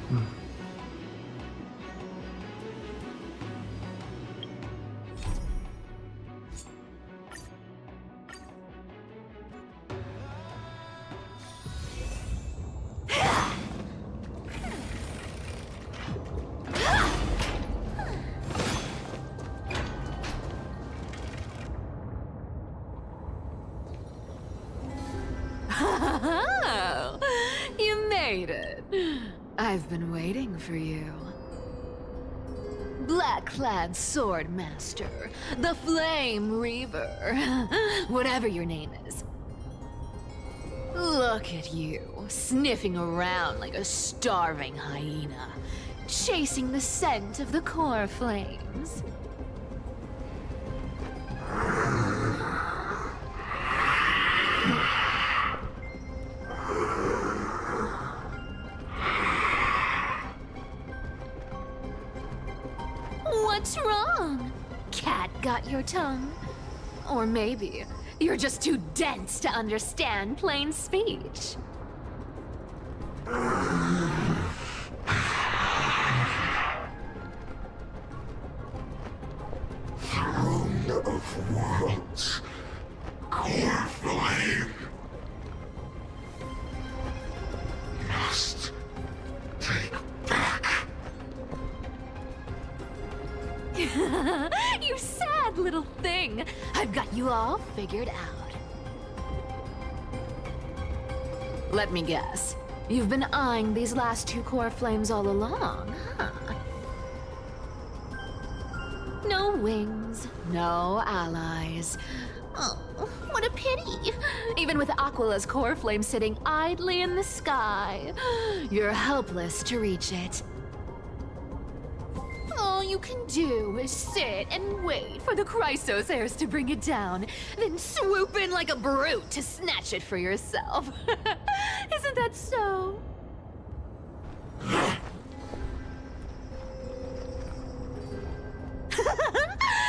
Oh, you made it. I've been waiting for you. Black-clad sword master, the Flame Reaver, whatever your name is. Look at you, sniffing around like a starving hyena, chasing the scent of the core flames. What's wrong? Cat got your tongue? Or maybe you're just too dense to understand plain speech. Throne of worlds, core flame. Must take back. You sad little thing. I've got you all figured out. Let me guess. You've been eyeing these last two core flames all along, huh? No wings, no allies. Oh, what a pity. Even with Aquila's core flame sitting idly in the sky, you're helpless to reach it. All you can do is sit and wait for the Chrysos heirs to bring it down, then swoop in like a brute to snatch it for yourself. Isn't that so?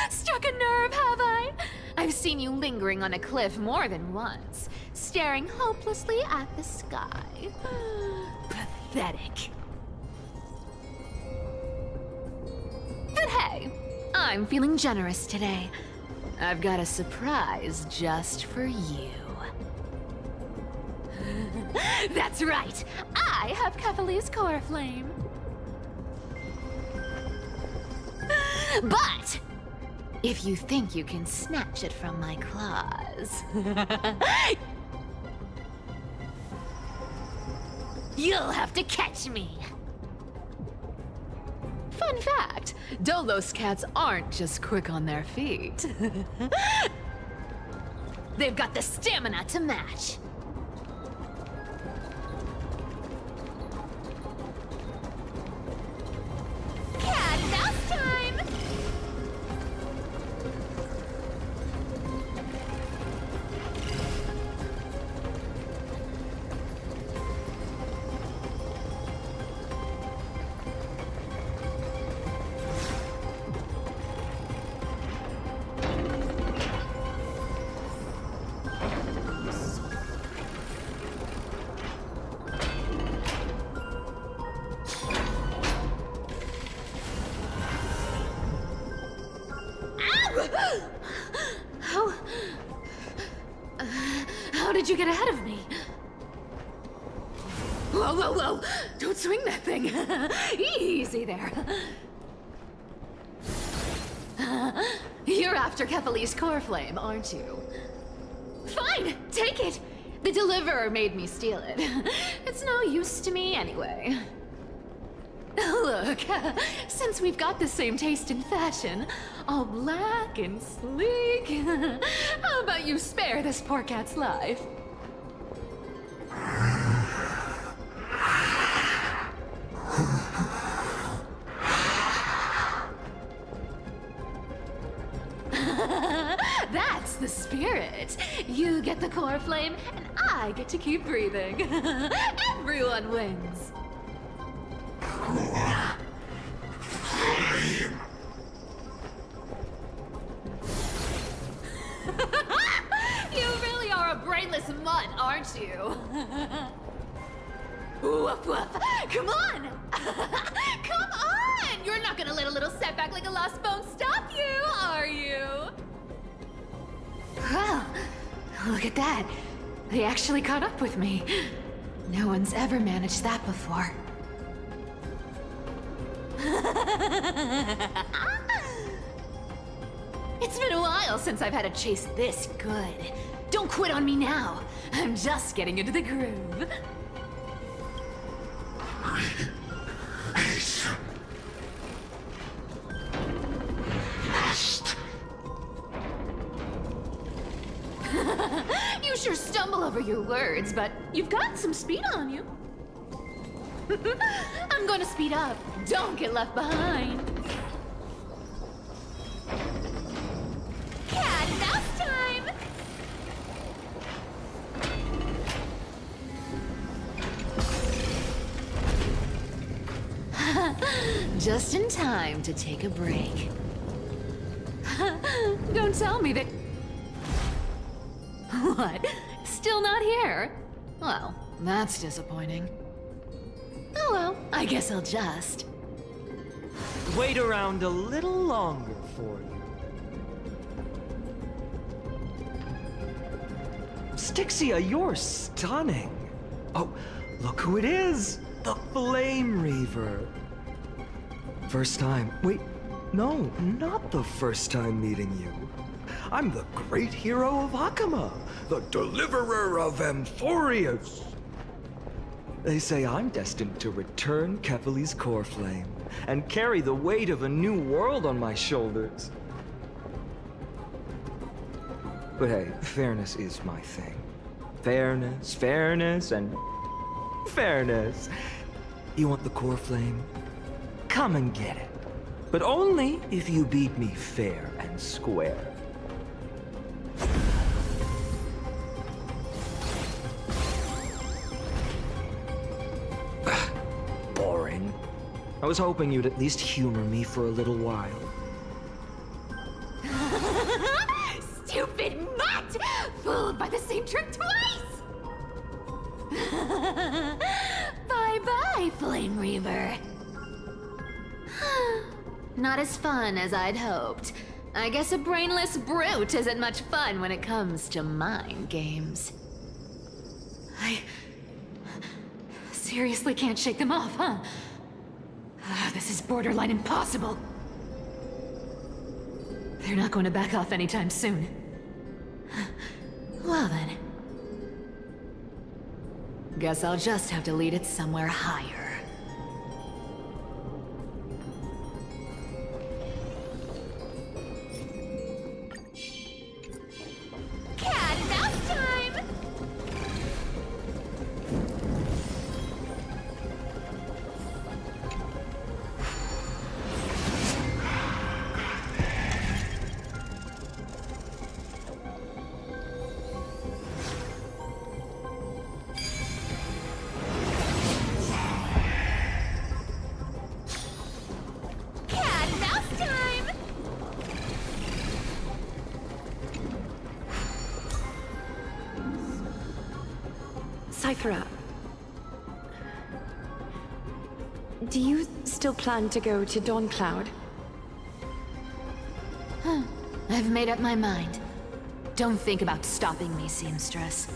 Struck a nerve, have I? I've seen you lingering on a cliff more than once, staring hopelessly at the sky. Pathetic. But hey, I'm feeling generous today. I've got a surprise just for you. That's right, I have Kefali's core flame. But if you think you can snatch it from my claws, you'll have to catch me. Fun fact, Dolos cats aren't just quick on their feet. They've got the stamina to match. Cat mouse time! How did you get ahead of me? Whoa, whoa, whoa! Don't swing that thing! Easy there. You're after Kefali's core flame, aren't you? Fine, take it! The deliverer made me steal it. It's no use to me anyway. Look, since we've got the same taste in fashion, all black and sleek, how about you spare this poor cat's life? That's the spirit. You get the core flame, and I get to keep breathing. Everyone wins. You really are a brainless mutt, aren't you? Woof woof! Come on! Come on! You're not gonna let a little setback like a lost bone stop you, are you? Well, look at that. They actually caught up with me. No one's ever managed that before. It's been a while since I've had a chase this good. Don't quit on me now. I'm just getting into the groove. Creation must. You sure stumble over your words, but you've got some speed on you. I'm going to speed up. Don't get left behind. Cat and mouse time! Just in time to take a break. Don't tell me that... What? Still not here? Well, that's disappointing. Oh well, I guess I'll just... Wait around a little longer for you. Stixia, you're stunning. Oh, look who it is! The Flame Reaver. First time. Wait, no, not the first time meeting you. I'm the great hero of Hakama, the deliverer of Amphorius. They say I'm destined to return Kefali's core flame and carry the weight of a new world on my shoulders. But hey, fairness is my thing. Fairness, fairness, and fairness. You want the core flame? Come and get it. But only if you beat me fair and square. Boring. I was hoping you'd at least humor me for a little while. Stupid mutt! Fooled by the same trick twice! Bye-bye, Flame Reaver. Not as fun as I'd hoped. I guess a brainless brute isn't much fun when it comes to mind games. I seriously can't shake them off, huh? This is borderline impossible. They're not going to back off anytime soon. Well then. Guess I'll just have to lead it somewhere higher. Cat and mouse time! Cat and mouse time! Cyphera, do you still plan to go to Dawn Cloud? I've made up my mind. Don't think about stopping me, seamstress.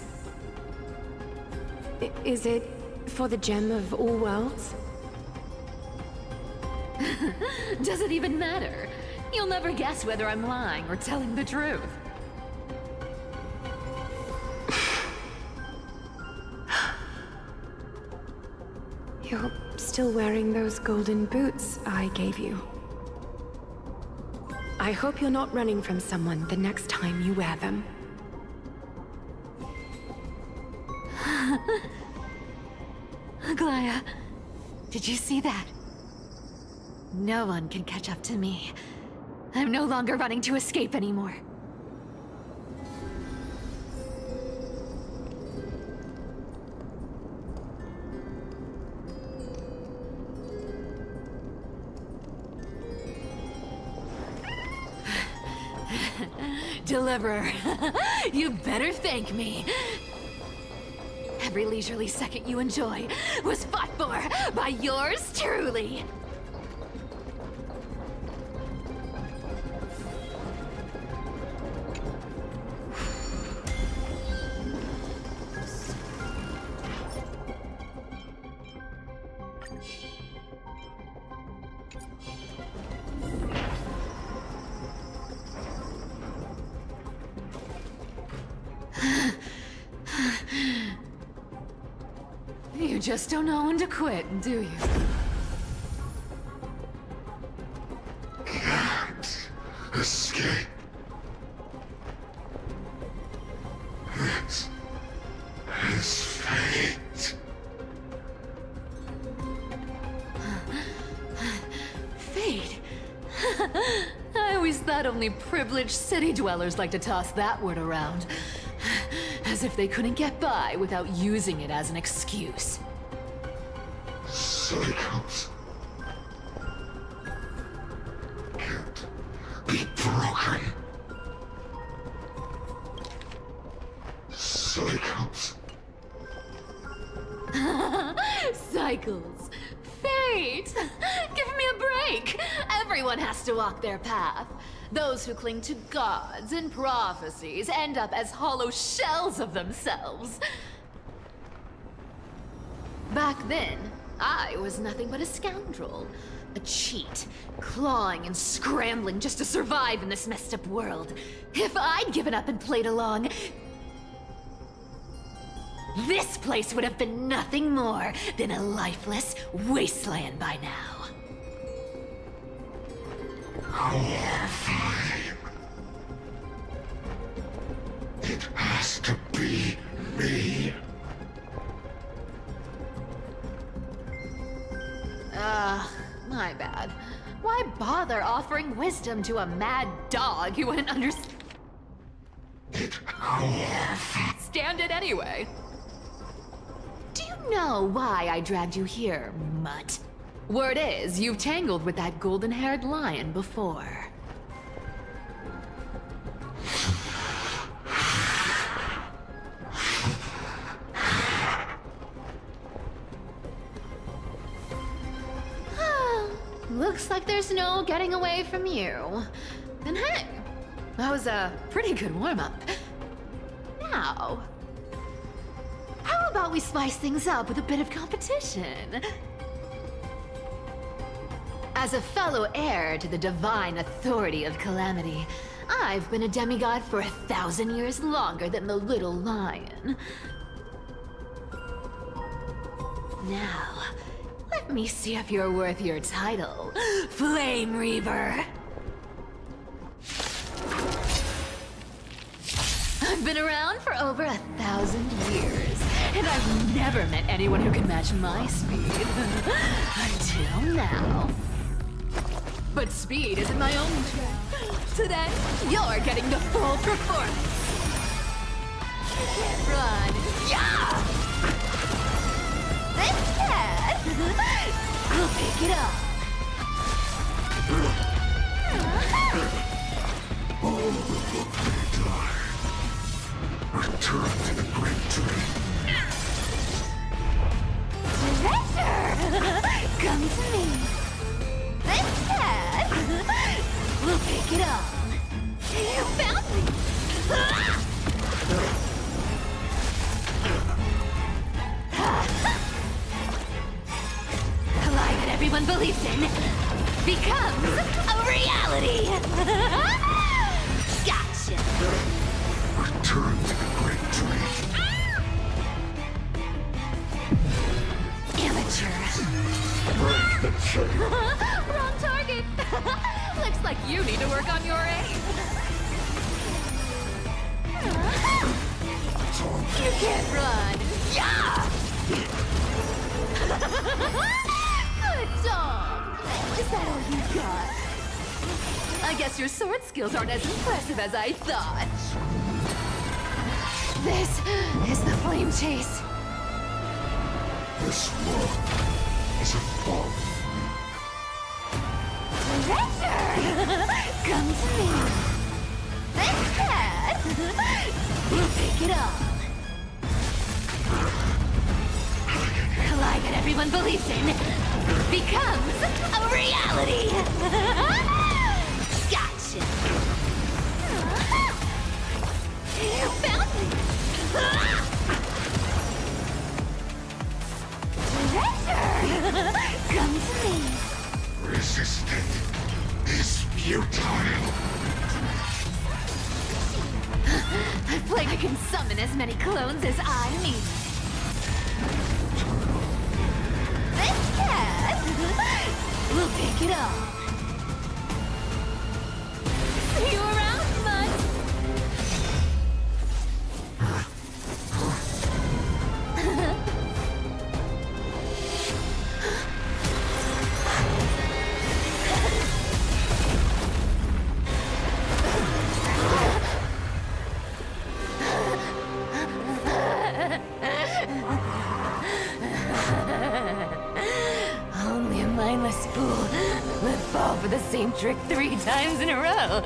Is it for the gem of all worlds? Does it even matter? You'll never guess whether I'm lying or telling the truth. You're still wearing those golden boots I gave you. I hope you're not running from someone the next time you wear them. Glaya, did you see that? No one can catch up to me. I'm no longer running to escape anymore. Deliverer, you better thank me. every leisurely second you enjoy was fought for by yours truly. You just don't know when to quit, do you? Can't escape. It is fate. Fate? I always thought only privileged city dwellers like to toss that word around. As if they couldn't get by without using it as an excuse. Cycles can't be broken. Cycles. Cycles. Fate! Give me a break! Everyone has to walk their path. Those who cling to gods and prophecies end up as hollow shells of themselves. Back then, I was nothing but a scoundrel. A cheat, clawing and scrambling just to survive in this messed up world. If I'd given up and played along, this place would have been nothing more than a lifeless wasteland by now. Horrifying. It has to be me. My bad. Why bother offering wisdom to a mad dog who wouldn't understand it anyway? Do you know why I dragged you here, mutt? Word is, you've tangled with that golden-haired lion before. Looks like there's no getting away from you. And hey, that was a pretty good warm-up. Now, how about we spice things up with a bit of competition? As a fellow heir to the divine authority of Calamity, I've been a demigod for 1,000 years longer than the little lion. Now, let me see if you're worth your title, Flame Reaver. I've been around for over 1,000 years, and I've never met anyone who can match my speed. Until now. But speed isn't my only trait. Today, you're getting the full performance. Run. Yeah! Instead, we'll pick it up. All will die. Return to the great tree. Treasure! Come to me. Instead, we'll pick it up. You found me! A lie that everyone believes in becomes a reality! Gotcha! Return to the great tree. Amateur. Break the chain. Wrong target! Looks like you need to work on your aim. You can't run! Yeah! Good dog! Is that all you got? I guess your sword skills aren't as impressive as I thought. This is the flame chase. This one is a fault. Treasure! Come to me. Instead, we'll pick it up. lie that everyone believes in becomes a reality! Gotcha! You found me! Treasure! Come to me! Resistance is futile. I feel like I can summon as many clones as I need. This cat will pick it up. See you around, bud. Only a mindless fool would fall for the same trick 3 times in a row.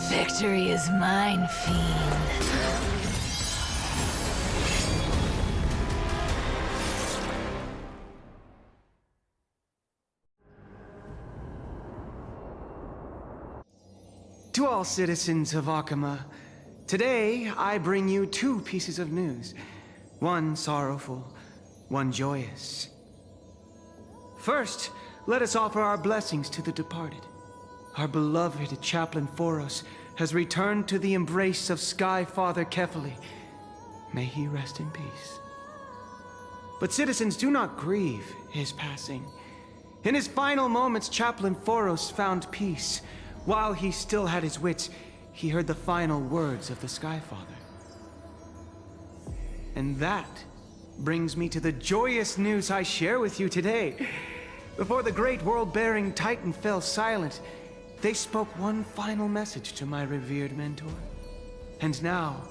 Victory is mine, fiend. To all citizens of Akama, today I bring you 2 pieces of news. One sorrowful, one joyous. First, let us offer our blessings to the departed. Our beloved Chaplain Foros has returned to the embrace of Sky Father Kefali. May he rest in peace. But citizens, do not grieve his passing. In his final moments, Chaplain Foros found peace. While he still had his wits, he heard the final words of the Sky Father. And that brings me to the joyous news I share with you today. Before the great world-bearing Titan fell silent, they spoke one final message to my revered mentor. And now,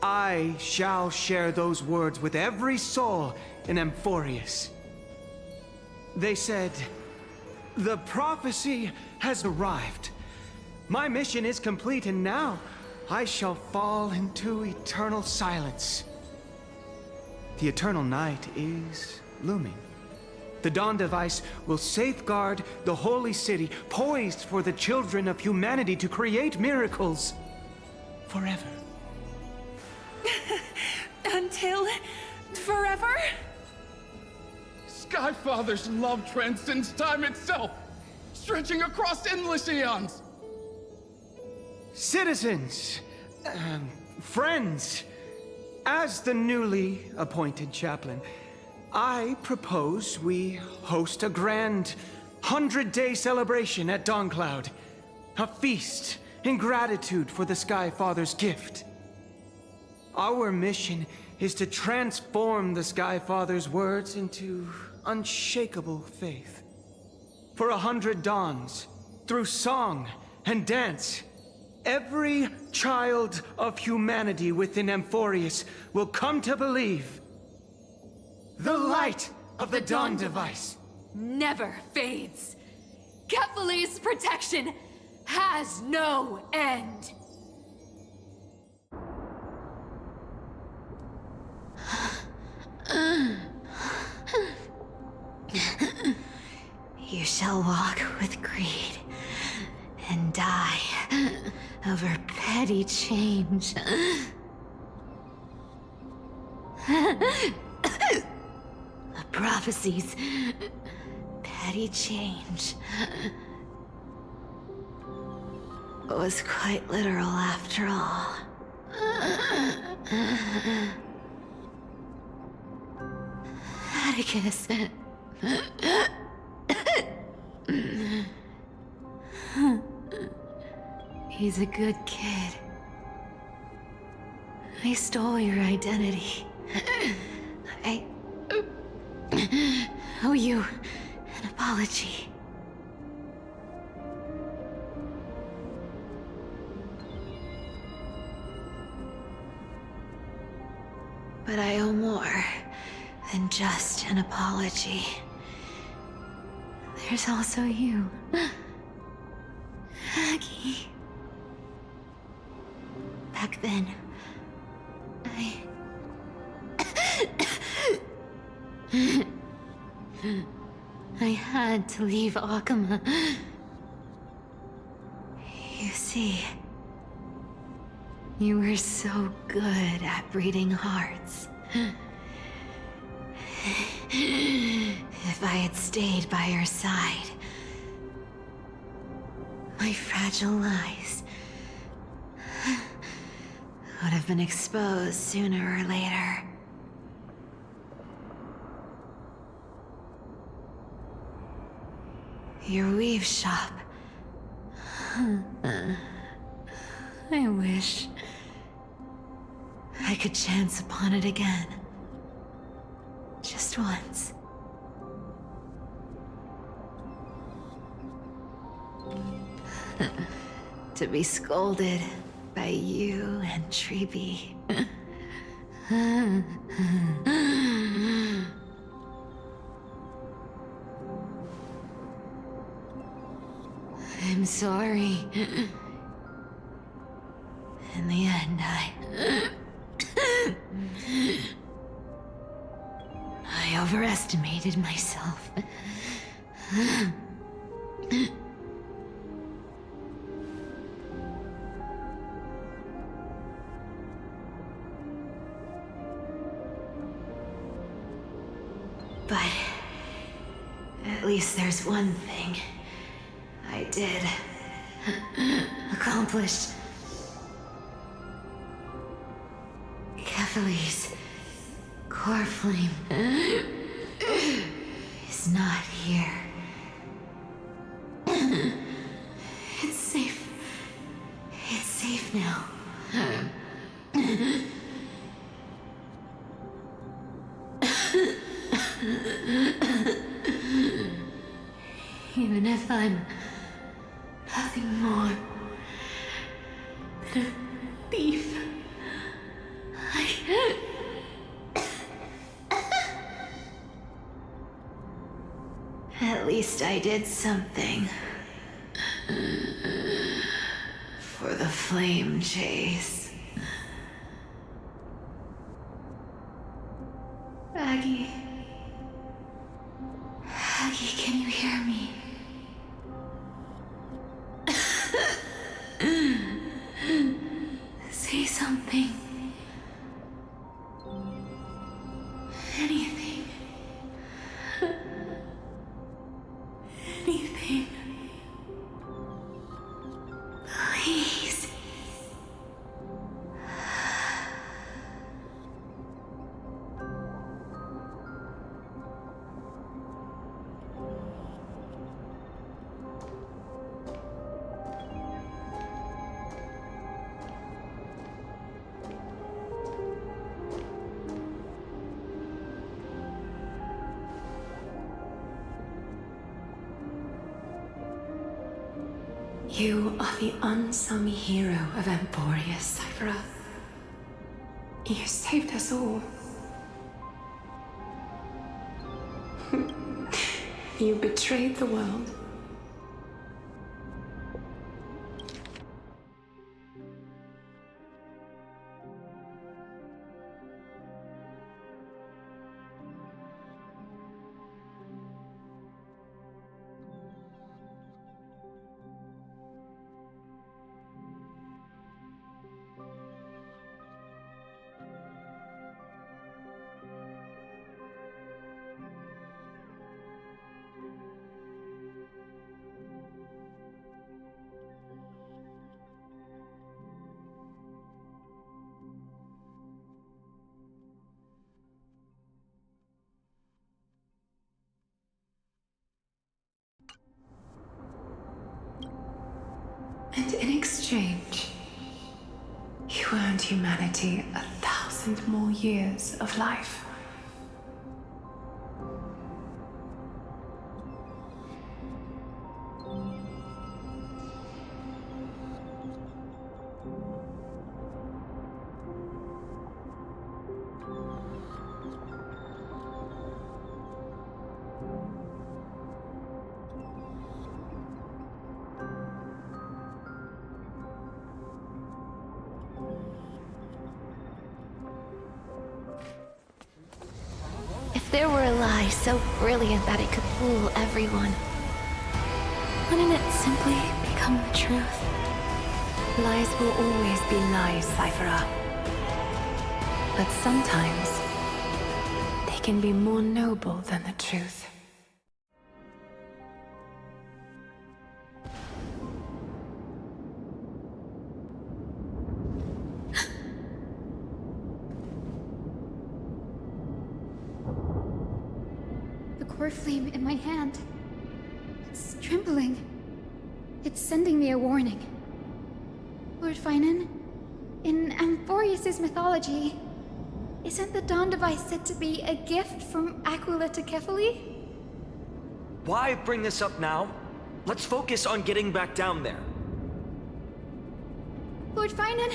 I shall share those words with every soul in Amphorius. They said, "The prophecy has arrived. My mission is complete, and now I shall fall into eternal silence." The eternal night is looming. The Dawn Device will safeguard the holy city, poised for the children of humanity to create miracles forever. Until forever? Skyfather's love transcends time itself, stretching across endless eons. Citizens, friends, as the newly appointed chaplain, I propose we host a grand 100-day celebration at Dawncloud. A feast in gratitude for the Sky Father's gift. Our mission is to transform the Sky Father's words into unshakable faith. For 100 dawns, through song and dance, every child of humanity within Amphorius will come to believe the light of the Dawn Device Never fades. Kefali's protection has no end. You shall walk with greed and die over petty change. The prophecies, petty change, was quite literal after all. Atticus. He's a good kid. I stole your identity. I owe you an apology. But I owe more than just an apology. There's also you, Aggie. Back then, I had to leave Akama. You see, you were so good at breeding hearts. If I had stayed by your side, my fragile lies would have been exposed sooner or later. Your weave shop. I wish I could chance upon it again. Just once. To be scolded by you and Treeby. I'm sorry. In the end, I overestimated myself. But at least there's one thing I did accomplish. Kefali's core flame is not here. It's safe. It's safe now. Even if I'm nothing more than a thief, at least I did something for the flame chase. Aggie, can you hear me? Say something. Anything. Anything. Please. You are the unsung hero of Emporia, Cypher. You saved us all. You betrayed the world. And in exchange, you earned humanity 1,000 more years of life. there were a lie so brilliant that it could fool everyone, wouldn't it simply become the truth? Lies will always be lies, Cyphera. But sometimes, they can be more noble than the truth. The core flame in my hand. It's trembling. It's sending me a warning. Lord Finan, in Amphorius' mythology, isn't the Dawn device said to be a gift from Aquila to Kefali? Why bring this up now? Let's focus on getting back down there. Lord Finan?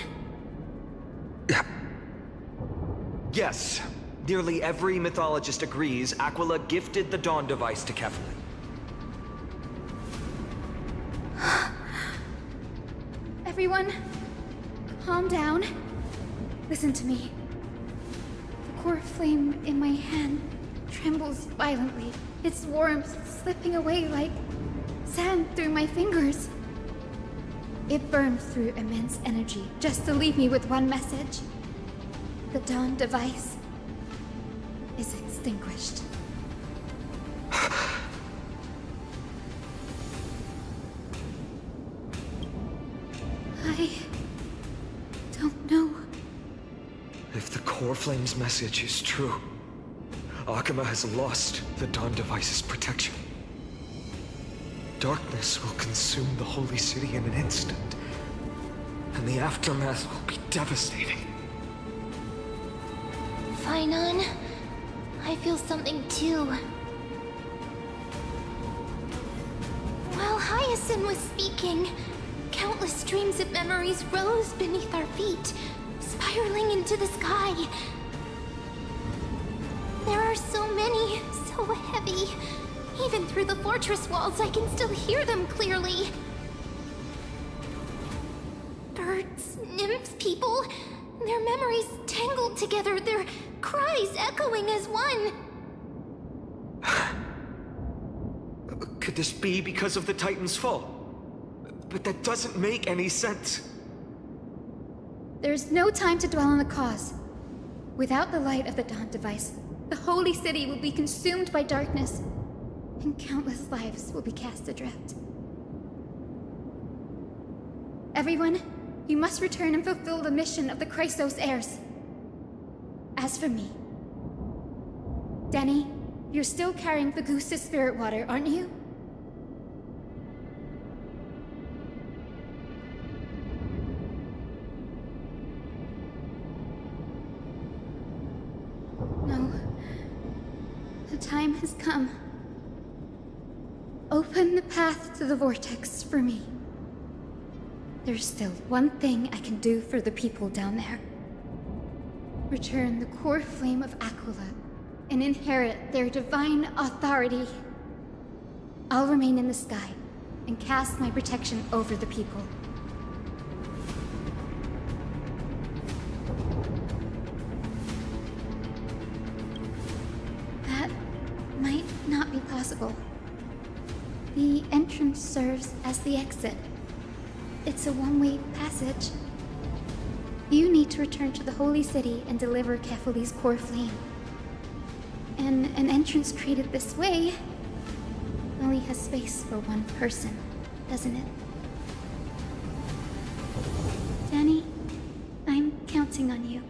Yes. Nearly every mythologist agrees Aquila gifted the Dawn device to Kefali. Everyone, calm down. Listen to me. The core flame in my hand trembles violently, its warmth slipping away like sand through my fingers. It burns through immense energy just to leave me with one message. The Dawn device is extinguished. I don't know. If the core flame's message is true, Akama has lost the Dawn device's protection. Darkness will consume the holy city in an instant, and the aftermath will be devastating. Finan, I feel something too. While Hyacinth was speaking, countless streams of memories rose beneath our feet, spiraling into the sky. There are so many, so heavy. Even through the fortress walls, I can still hear them clearly. Birds, nymphs, people, their memories tangled together, their cries echoing as one. Could this be because of the Titan's fall? But that doesn't make any sense. There's no time to dwell on the cause. Without the light of the Dawn device, the holy city will be consumed by darkness, and countless lives will be cast adrift. Everyone, you must return and fulfill the mission of the Chrysos heirs. As for me, Danny, you're still carrying Fagusta's spirit water, aren't you? No. The time has come. Open the path to the vortex for me. There's still one thing I can do for the people down there. Return the core flame of Aquila and inherit their divine authority. I'll remain in the sky and cast my protection over the people. That might not be possible. The entrance serves as the exit. It's a one-way passage. You need to return to the Holy City and deliver Kefali's core flame. And an entrance created this way only has space for one person, doesn't it? Danny, I'm counting on you.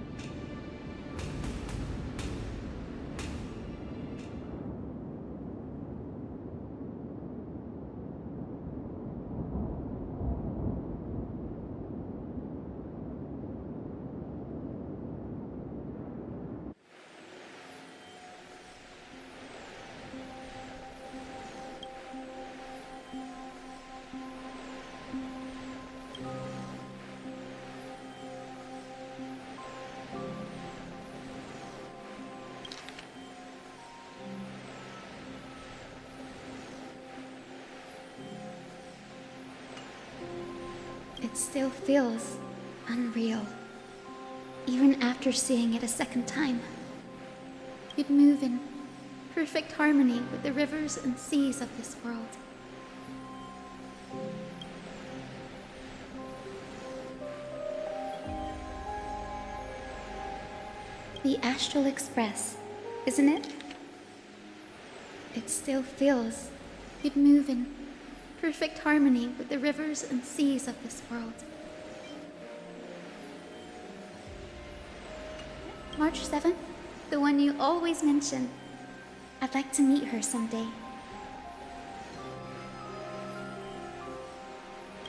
It still feels unreal, even after seeing it a second time. You'd move in perfect harmony with the rivers and seas of this world. The Astral Express, isn't it? It still feels you'd move in perfect harmony with the rivers and seas of this world. March 7th, the one you always mention. I'd like to meet her someday.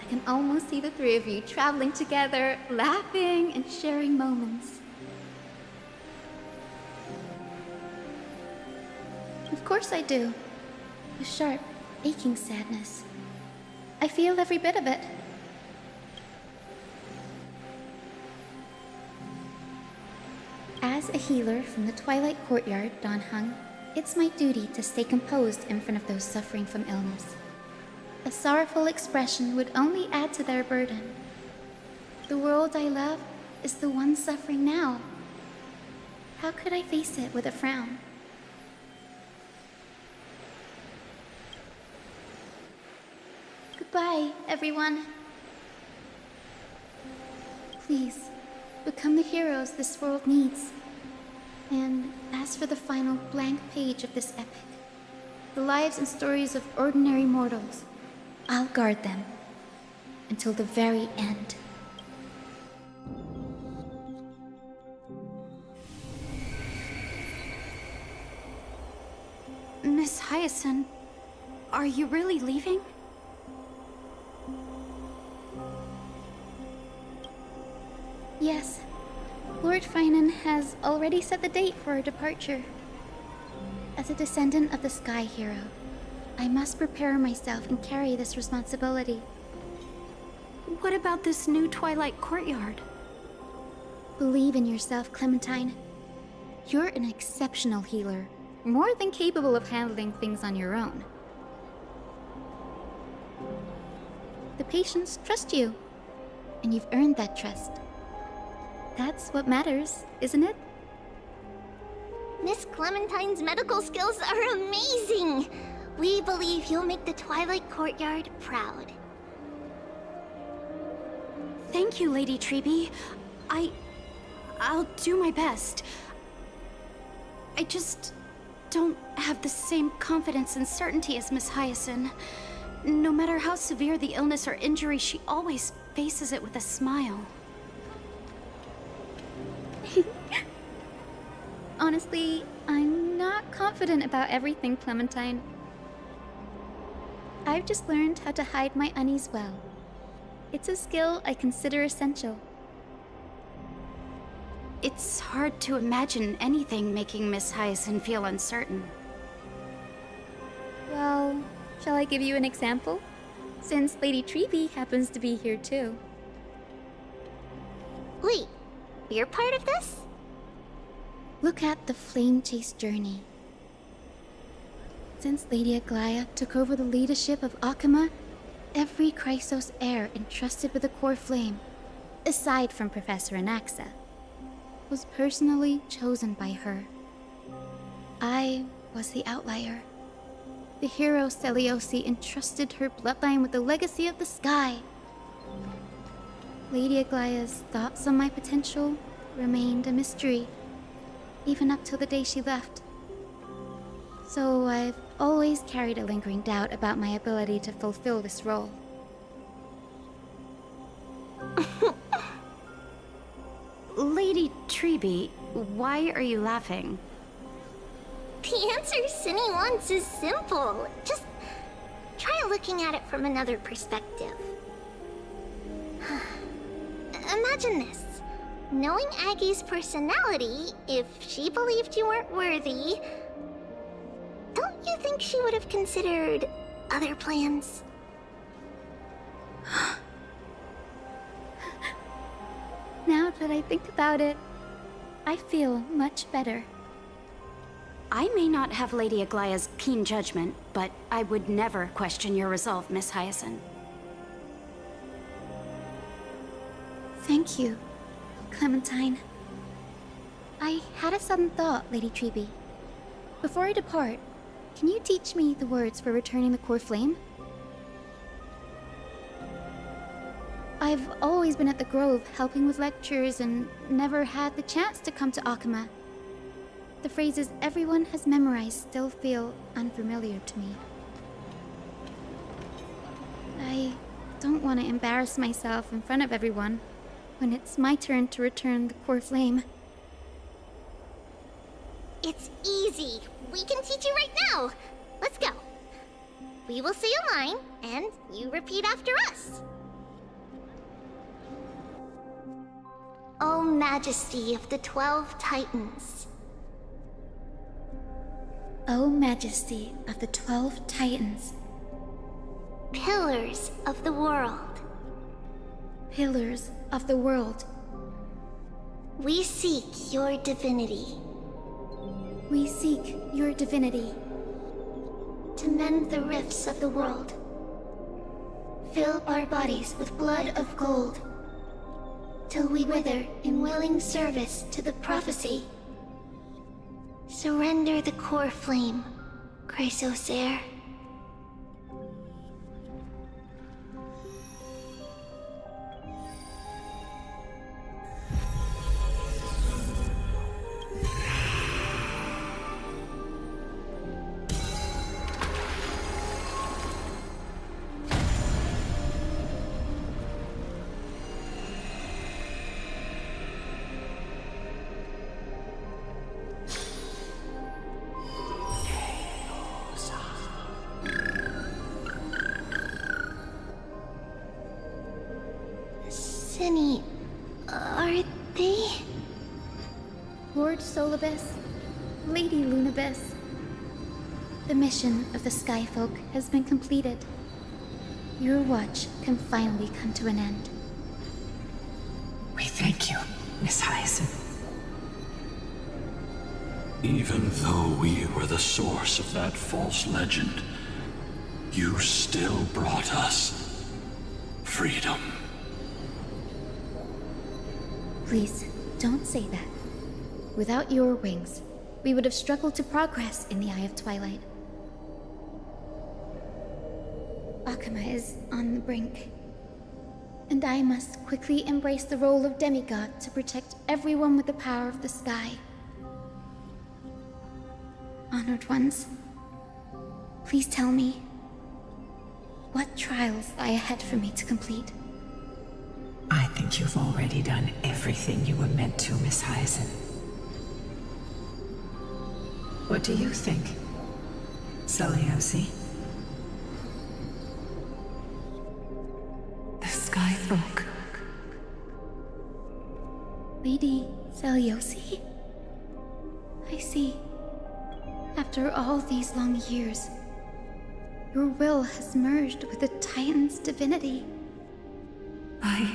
I can almost see the three of you traveling together, laughing and sharing moments. Of course I do. A sharp, aching sadness. I feel every bit of it. As a healer from the Twilight Courtyard, Dan Heng, it's my duty to stay composed in front of those suffering from illness. A sorrowful expression would only add to their burden. The world I love is the one suffering now. How could I face it with a frown? Goodbye, everyone. Please, become the heroes this world needs. And as for the final blank page of this epic, the lives and stories of ordinary mortals, I'll guard them until the very end. Miss Hyacinth, are you really leaving? Yes, Lord Finan has already set the date for our departure. As a descendant of the Sky Hero, I must prepare myself and carry this responsibility. What about this new Twilight Courtyard? Believe in yourself, Clementine. You're an exceptional healer, more than capable of handling things on your own. The patients trust you, and you've earned that trust. That's what matters, isn't it? Miss Clementine's medical skills are amazing! We believe you'll make the Twilight Courtyard proud. Thank you, Lady Treby. I'll do my best. I just don't have the same confidence and certainty as Miss Hyacinth. No matter how severe the illness or injury, she always faces it with a smile. Honestly, I'm not confident about everything, Clementine. I've just learned how to hide my unease well. It's a skill I consider essential. It's hard to imagine anything making Miss Hyacinth feel uncertain. Well, shall I give you an example? Since Lady Treby happens to be here too. Wait, you're part of this? Look at the Flame Chase journey. Since Lady Aglaya took over the leadership of Akama, every Chrysos heir entrusted with the core flame, aside from Professor Anaxa, was personally chosen by her. I was the outlier. The hero Celiosi entrusted her bloodline with the legacy of the sky. Lady Aglaya's thoughts on my potential remained a mystery, even up till the day she left. So I've always carried a lingering doubt about my ability to fulfill this role. Lady Treby, why are you laughing? The answer Cindy wants is simple. Just try looking at it from another perspective. Imagine this. Knowing Aggie's personality, if she believed you weren't worthy, don't you think she would have considered other plans? Now that I think about it, I feel much better. I may not have Lady Aglaya's keen judgment, but I would never question your resolve, Miss Hyacinth. Thank you, Clementine. I had a sudden thought, Lady Treby. Before I depart, can you teach me the words for returning the core flame? I've always been at the Grove helping with lectures and never had the chance to come to Akama. The phrases everyone has memorized still feel unfamiliar to me. I don't want to embarrass myself in front of everyone when it's my turn to return the core flame. It's easy. We can teach you right now. Let's go. We will say a line, and you repeat after us. O Majesty of the 12 Titans. O Majesty of the 12 Titans, Pillars of the world. Pillars of the world, We seek your divinity. we seek your divinity. To mend the rifts of the world. Fill our bodies with blood of gold. Till we wither in willing service to the prophecy. Surrender the core flame, Chrysos heir. Cinny, are they? Lord Solibus, Lady Lunabis, the mission of the Skyfolk has been completed. Your watch can finally come to an end. We thank you, Miss Hyacinth. Even though we were the source of that false legend, you still brought us freedom. Please, don't say that. Without your wings, we would have struggled to progress in the Eye of Twilight. Akama is on the brink, and I must quickly embrace the role of demigod to protect everyone with the power of the sky. Honored ones, please tell me, what trials lie ahead for me to complete? I think you've already done everything you were meant to, Miss Hyacinth. What do you think, Seliosi? The Skyfolk. Lady Seliosi? I see. After all these long years, your will has merged with the Titan's divinity. I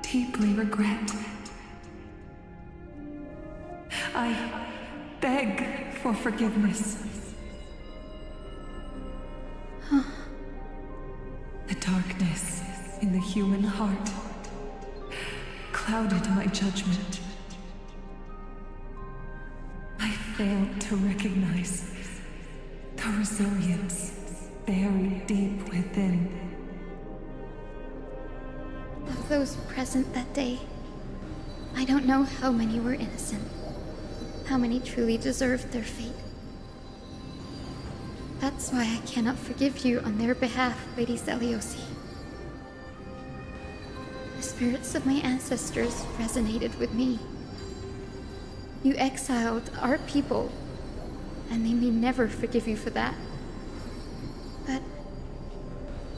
deeply regret. I beg for forgiveness. The darkness in the human heart clouded my judgment. I failed to recognize the resilience buried deep within. Of those present that day, I don't know how many were innocent, how many truly deserved their fate. That's why I cannot forgive you on their behalf, Lady Seliosi. The spirits of my ancestors resonated with me. You exiled our people, and they may never forgive you for that. But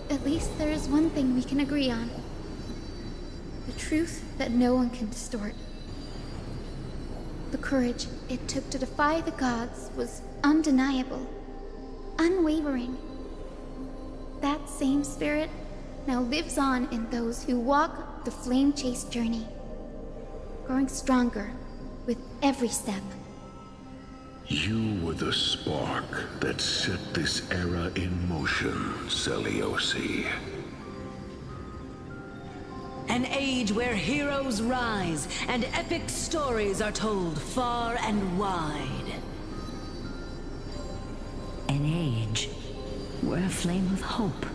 at least there is one thing we can agree on. The truth that no one can distort. The courage it took to defy the gods was undeniable, unwavering. That same spirit now lives on in those who walk the flame-chased journey, growing stronger with every step. You were the spark that set this era in motion, Seliosi. An age where heroes rise and epic stories are told far and wide. An age where a flame of hope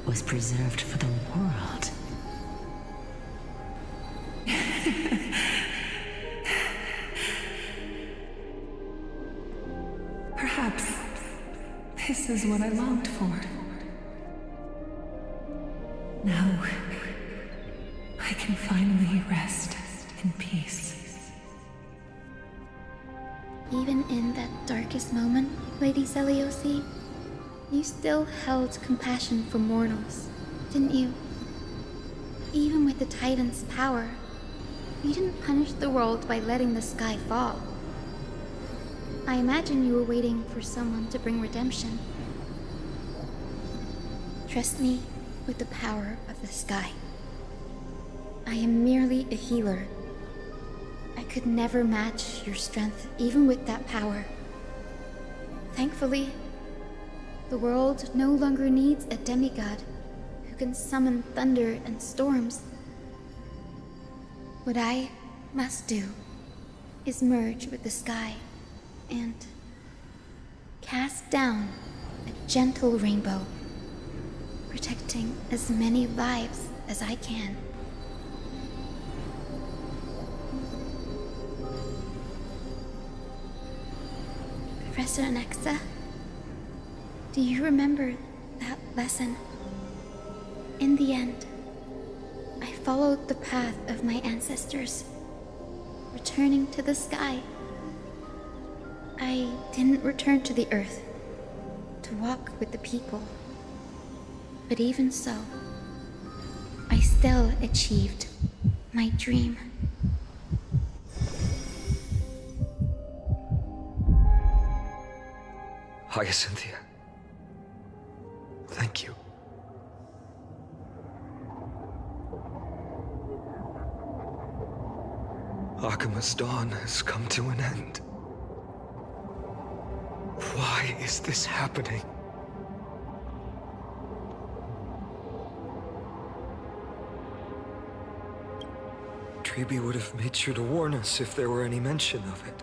was preserved for the world. Perhaps this is what I longed for. Now, I can finally rest in peace. Even in that darkest moment, Lady Celiosi, you still held compassion for mortals, didn't you? Even with the Titan's power, you didn't punish the world by letting the sky fall. I imagine you were waiting for someone to bring redemption. Trust me with the power of the sky. I am merely a healer. I could never match your strength even with that power. Thankfully, the world no longer needs a demigod who can summon thunder and storms. What I must do is merge with the sky and cast down a gentle rainbow, protecting as many lives as I can. Professor Anaxa, do you remember that lesson? In the end, I followed the path of my ancestors, returning to the sky. I didn't return to the earth to walk with the people. But even so, I still achieved my dream. Hyacinthia. Thank you. Akima's dawn has come to an end. Why is this happening? Treeby would have made sure to warn us if there were any mention of it.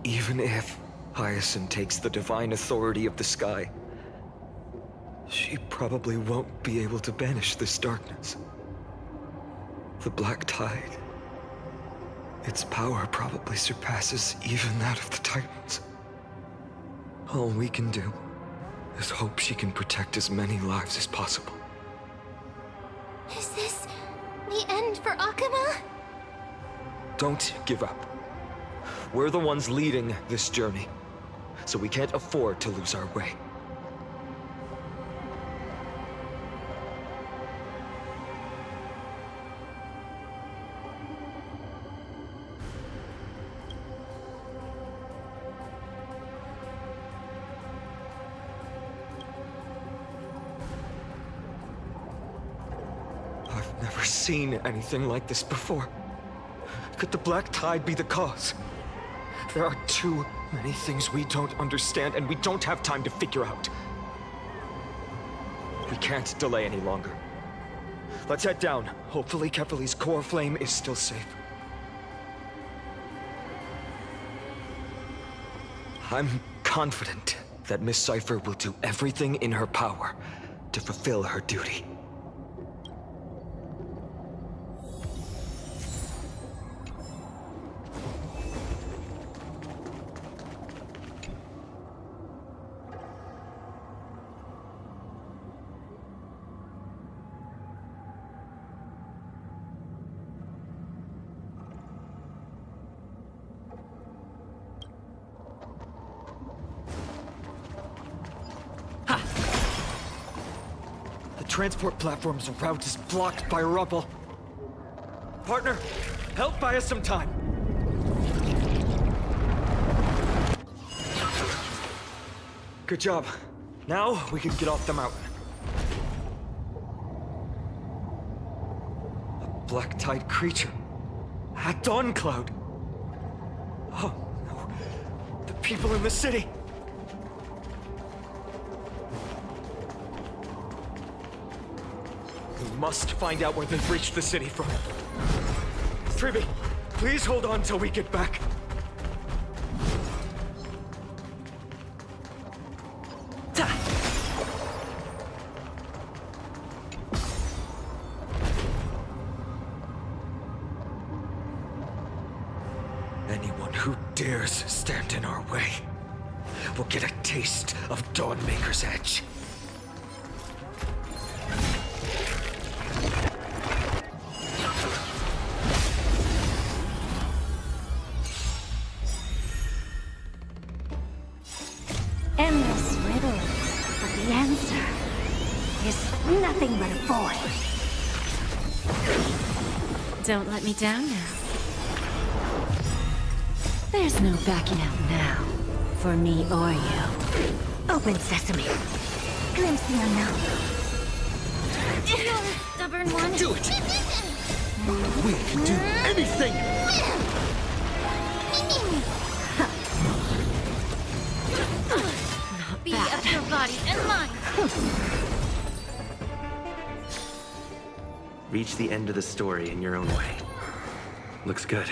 Even if Hyacinth takes the divine authority of the sky, she probably won't be able to banish this darkness. The Black Tide, its power probably surpasses even that of the Titans. All we can do is hope she can protect as many lives as possible. Is this the end for Akuma? Don't give up. We're the ones leading this journey, so we can't afford to lose our way. I've never seen anything like this before. Could the Black Tide be the cause? There are too many things we don't understand, and we don't have time to figure out. We can't delay any longer. Let's head down. Hopefully Kefali's core flame is still safe. I'm confident that Miss Cypher will do everything in her power to fulfill her duty. Transport platform's route is blocked by rubble. Partner, help buy us some time. Good job. Now we can get off the mountain. A Black Tide creature. A dawn cloud. Oh no. The people in the city. We must find out where they've reached the city from. Treeby, please hold on till we get back. dares stand in our way will get a taste of Dawnmaker's edge. Endless riddle, but the answer is nothing but a void. Don't let me down now. There's no backing out now, for me or you. Open sesame. Glimpse the unknown. Stubborn one. Do it! We can do anything! Be of your body and mine. Reach the end of the story in your own way. Looks good.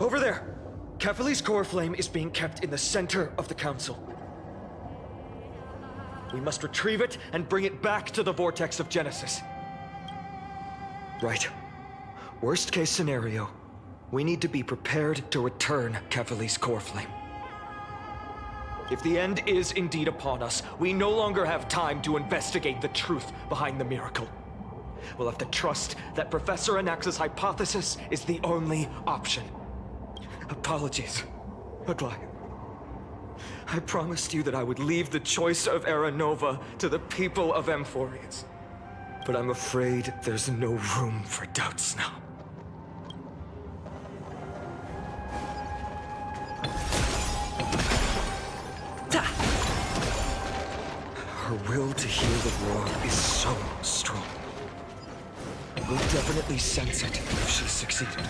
Over there! Kefali's core flame is being kept in the center of the council. We must retrieve it and bring it back to the vortex of Genesis. Right. Worst case scenario, we need to be prepared to return Kefali's core flame. If the end is indeed upon us, we no longer have time to investigate the truth behind the miracle. We'll have to trust that Professor Anaxa's hypothesis is the only option. Apologies, Aglaia. I promised you that I would leave the choice of Era Nova to the people of Amphorians. But I'm afraid there's no room for doubts now. Her will to heal the world is so strong. We'll definitely sense it if she's succeeded.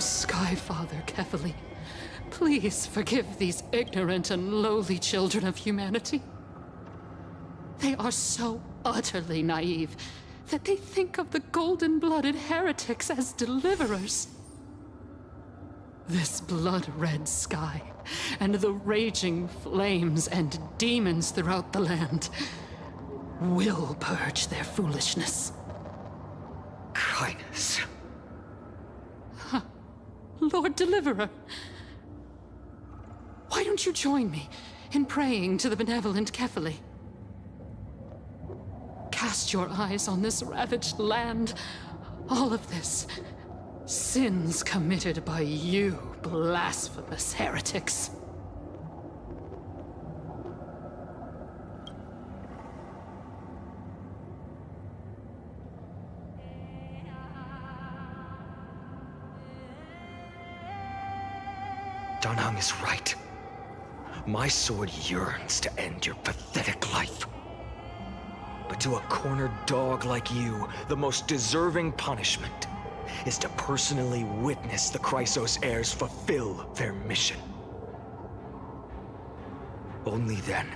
Skyfather Kefali, please forgive these ignorant and lowly children of humanity. They are so utterly naive that they think of the golden-blooded heretics as deliverers. This blood-red sky, and the raging flames and demons throughout the land will purge their foolishness. Kindness. Lord Deliverer, why don't you join me in praying to the benevolent Kefali? Cast your eyes on this ravaged land. All of this, sins committed by you, blasphemous heretics. Danheng is right. My sword yearns to end your pathetic life. But to a cornered dog like you, the most deserving punishment is to personally witness the Chrysos heirs fulfill their mission. Only then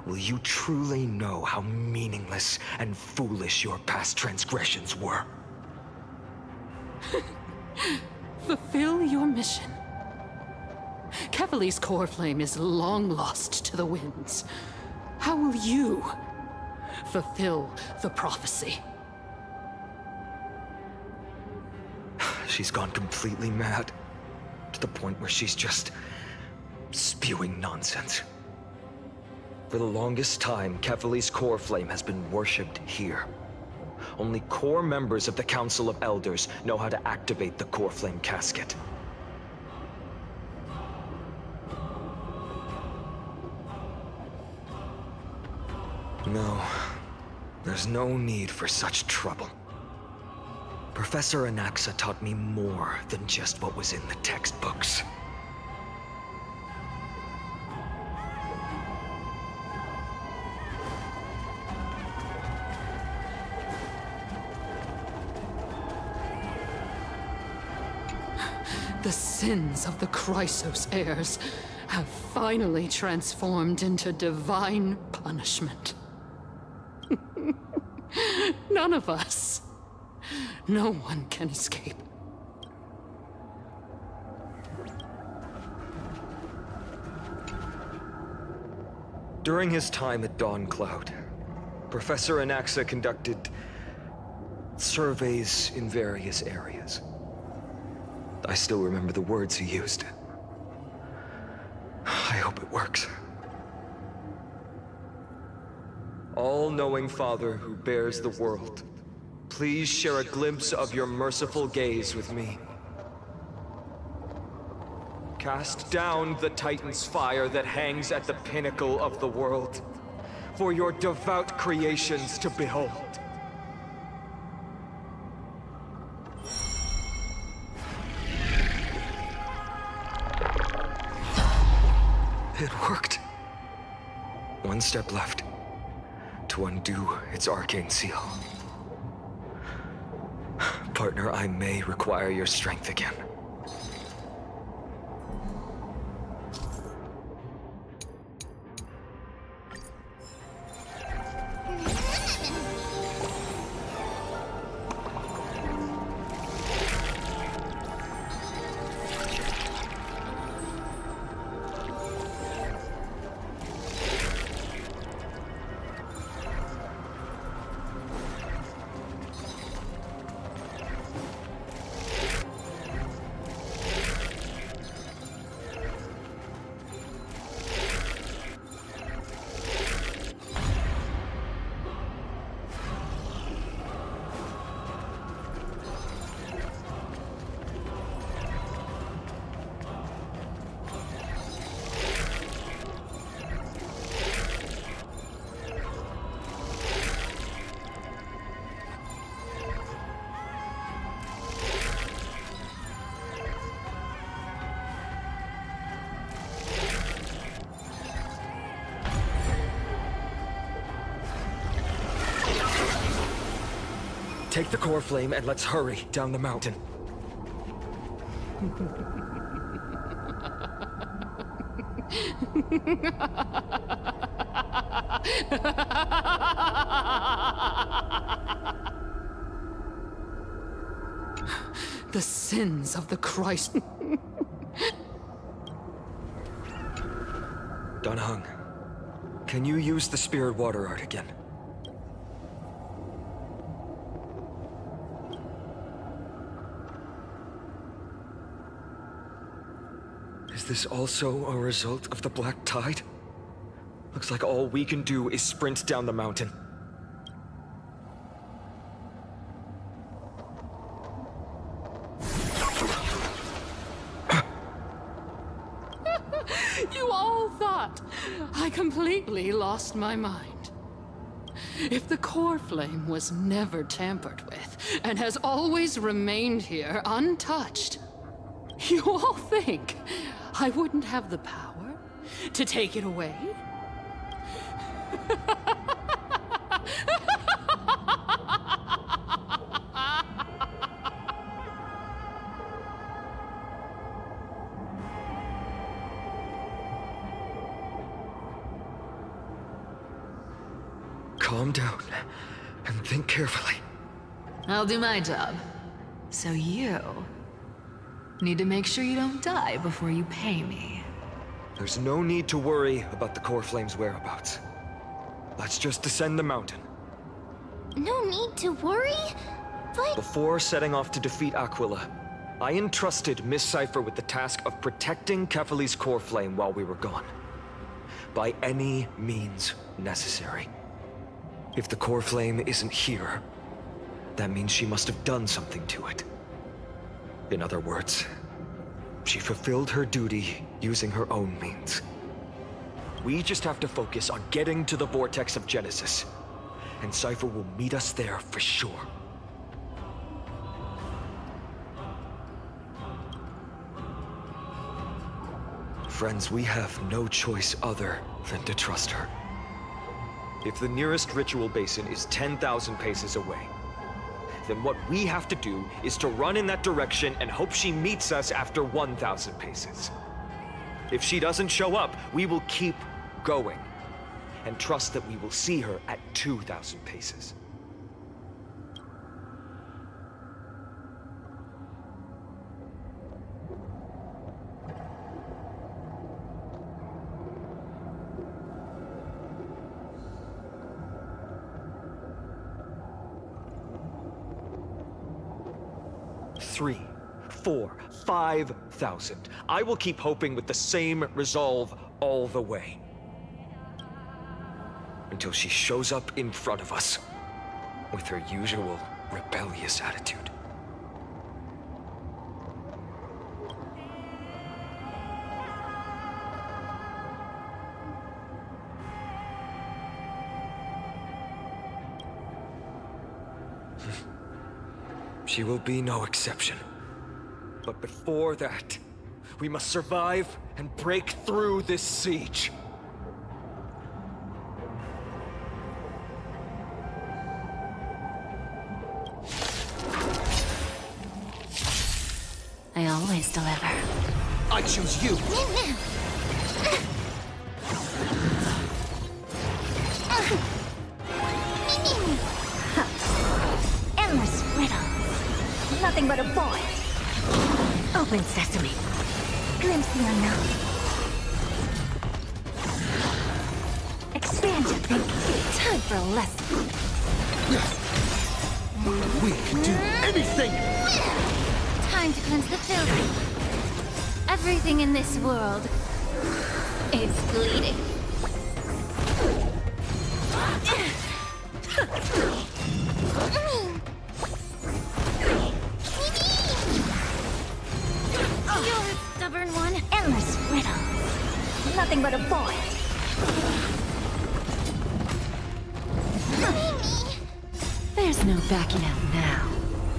will you truly know how meaningless and foolish your past transgressions were. Fulfill your mission. Kefali's core flame is long lost to the winds. How will you fulfill the prophecy? She's gone completely mad, to the point where she's just spewing nonsense. For the longest time, Kefali's core flame has been worshipped here. Only core members of the Council of Elders know how to activate the core flame casket. No, there's no need for such trouble. Professor Anaxa taught me more than just what was in the textbooks. The sins of the Chrysos heirs have finally transformed into divine punishment. None of us. No one can escape. During his time at Dawn Cloud, Professor Anaxa conducted surveys in various areas. I still remember the words he used. I hope it works. All-knowing Father who bears the world, please share a glimpse of your merciful gaze with me. Cast down the Titan's fire that hangs at the pinnacle of the world, for your devout creations to behold. It worked. One step left to undo its arcane seal. Partner, I may require your strength again. Take the core flame and let's hurry down the mountain. The sins of the Christ. Danheng, can you use the spirit water art again? Is this also a result of the Black Tide? Looks like all we can do is sprint down the mountain. You all thought I completely lost my mind. If the core flame was never tampered with and has always remained here untouched, you all think I wouldn't have the power to take it away? Calm down and think carefully. I'll do my job. So you need to make sure you don't die before you pay me. There's no need to worry about the core flame's whereabouts. Let's just descend the mountain. No need to worry? But Before setting off to defeat Aquila, I entrusted Miss Cipher with the task of protecting Kefali's core flame while we were gone. By any means necessary. If the core flame isn't here, that means she must have done something to it. In other words, she fulfilled her duty using her own means. We just have to focus on getting to the vortex of Genesis, and Cipher will meet us there for sure. Friends, we have no choice other than to trust her. If the nearest ritual basin is 10,000 paces away, then what we have to do is to run in that direction and hope she meets us after 1,000 paces. If she doesn't show up, we will keep going and trust that we will see her at 2,000 paces. Three, 4, 5,000. I will keep hoping with the same resolve all the way. Until she shows up in front of us with her usual rebellious attitude. She will be no exception. But before that, we must survive and break through this siege. I always deliver. I choose you! Endless riddle. Nothing but a void. Open sesame. Glimpse the unknown. Expand your thinking. Time for a lesson. We can do anything! Time to cleanse the filth. Everything in this world is bleeding. You're a stubborn one. Endless riddle. Nothing but a void. There's no backing out now,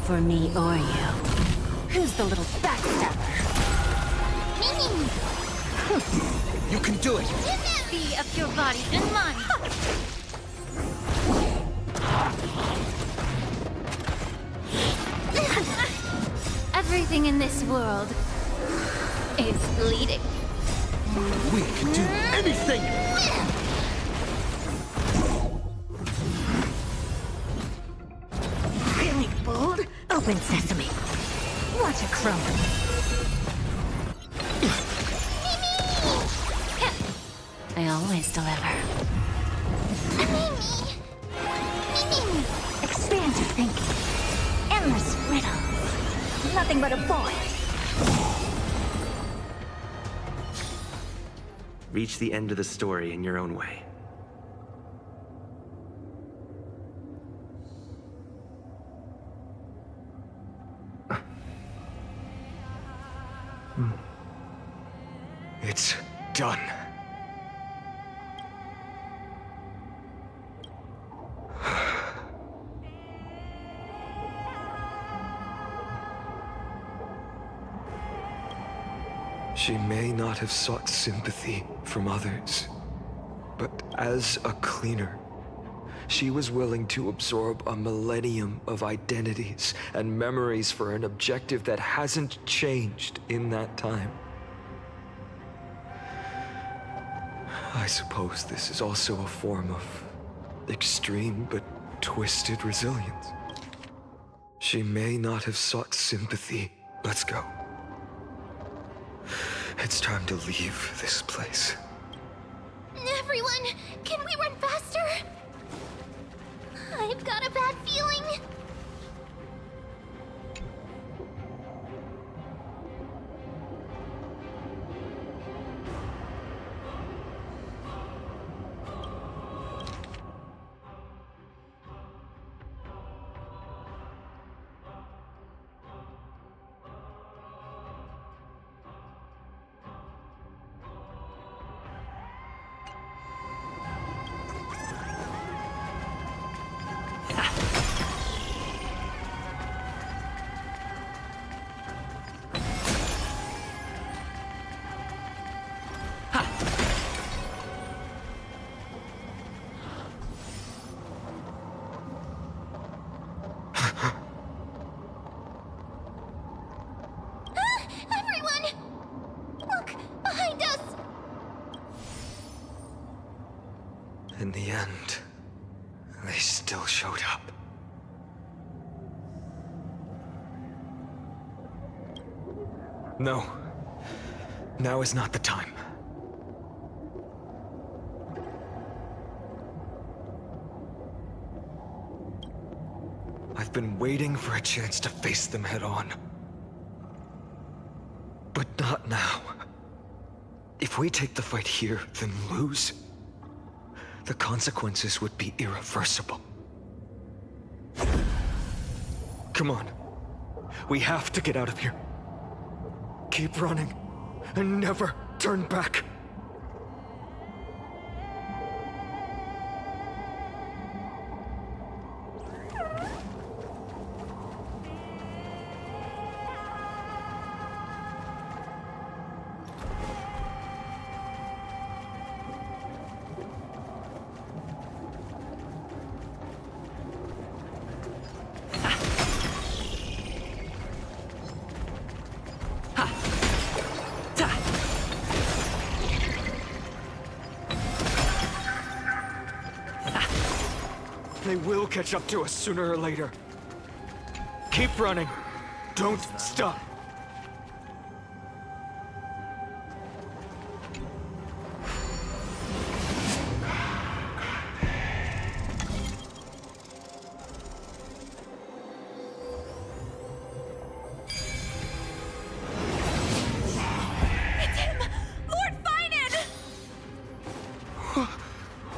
for me or you. Who's the little backstabber? You can do it! Be of your body and mind. Everything in this world is bleeding. We can do anything! Feeling bold? Open sesame. Watch it crumble. I always deliver. Expand your thinking. Endless riddle. Nothing but a void. Reach the end of the story in your own way. It's done. She may not have sought sympathy from others, but as a cleaner, she was willing to absorb a millennium of identities and memories for an objective that hasn't changed in that time. I suppose this is also a form of extreme but twisted resilience. She may not have sought sympathy. Let's go. It's time to leave this place. Everyone, can we run faster? I've got a bad feeling. In the end, they still showed up. No. Now is not the time. I've been waiting for a chance to face them head on. But not now. If we take the fight here, then lose, the consequences would be irreversible. Come on. We have to get out of here. Keep running, and never turn back. They will catch up to us sooner or later. Keep running. Don't stop. It's him! Lord Finan!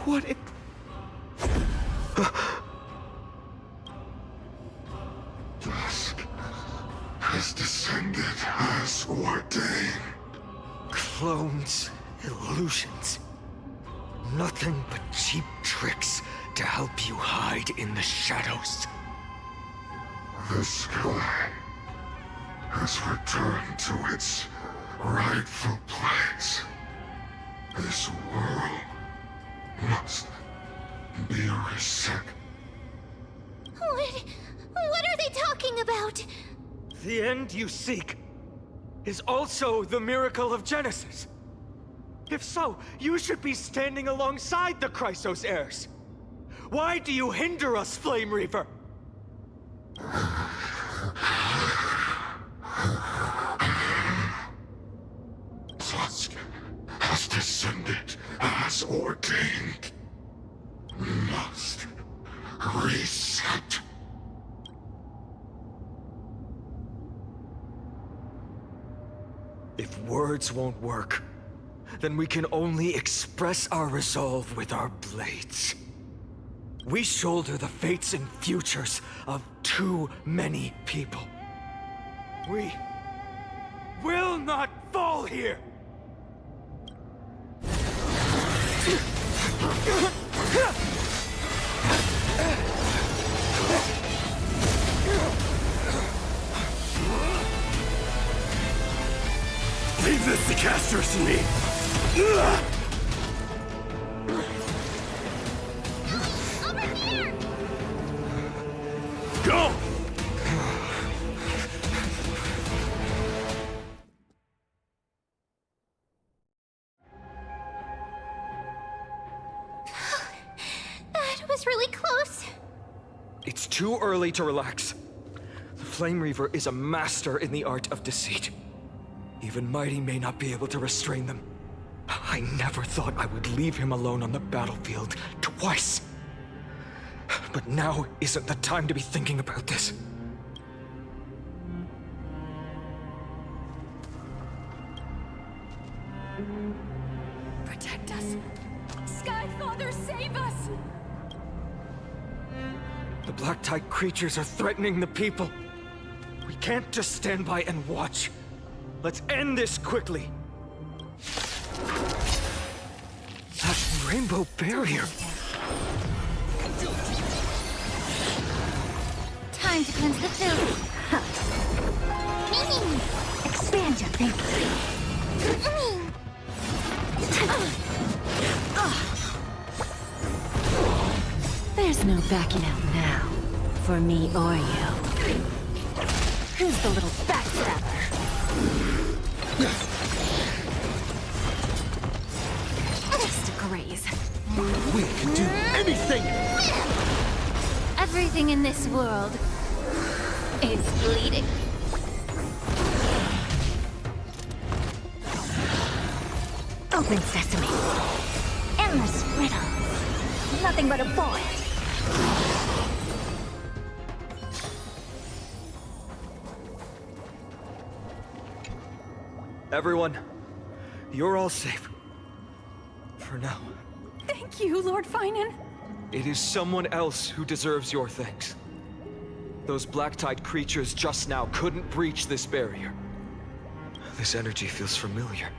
What? Dusk has descended as ordained. Clones, illusions. Nothing but cheap tricks to help you hide in the shadows. The sky has returned to its rightful place. This world must be reset. What are they talking about? The end you seek is also the miracle of Genesis. If so, you should be standing alongside the Chrysos heirs. Why do you hinder us, Flame Reaver? Dusk has descended as ordained. Must reset. If words won't work, then we can only express our resolve with our blades. We shoulder the fates and futures of too many people. We will not fall here! Leave this to Casters and me. Over here! Go! That was really close. It's too early to relax. The Flame Reaver is a master in the art of deceit. Even Mighty may not be able to restrain them. I never thought I would leave him alone on the battlefield twice. But now isn't the time to be thinking about this. Protect us! Skyfather, save us! The Black Tide creatures are threatening the people. We can't just stand by and watch. Let's end this quickly. That rainbow barrier. Time to cleanse the filth. Expand your thinking. There's no backing out now, for me or you. Who's the little backstabber? Just a graze. We can do anything! Everything in this world is bleeding. Open sesame. Endless riddle. Nothing but a void. Everyone, you're all safe. For now. Thank you, Lord Finan. It is someone else who deserves your thanks. Those black-tide creatures just now couldn't breach this barrier. This energy feels familiar.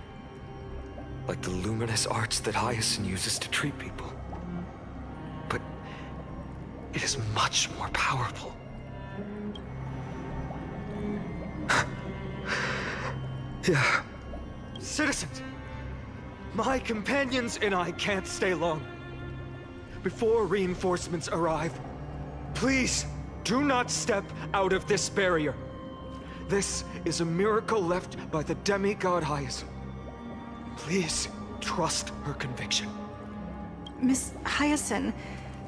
Like the luminous arts that Hyacinth uses to treat people. But it is much more powerful. Yeah. Citizens! My companions and I can't stay long. Before reinforcements arrive, please do not step out of this barrier. This is a miracle left by the demigod Hyacinth. Please trust her conviction. Miss Hyacinth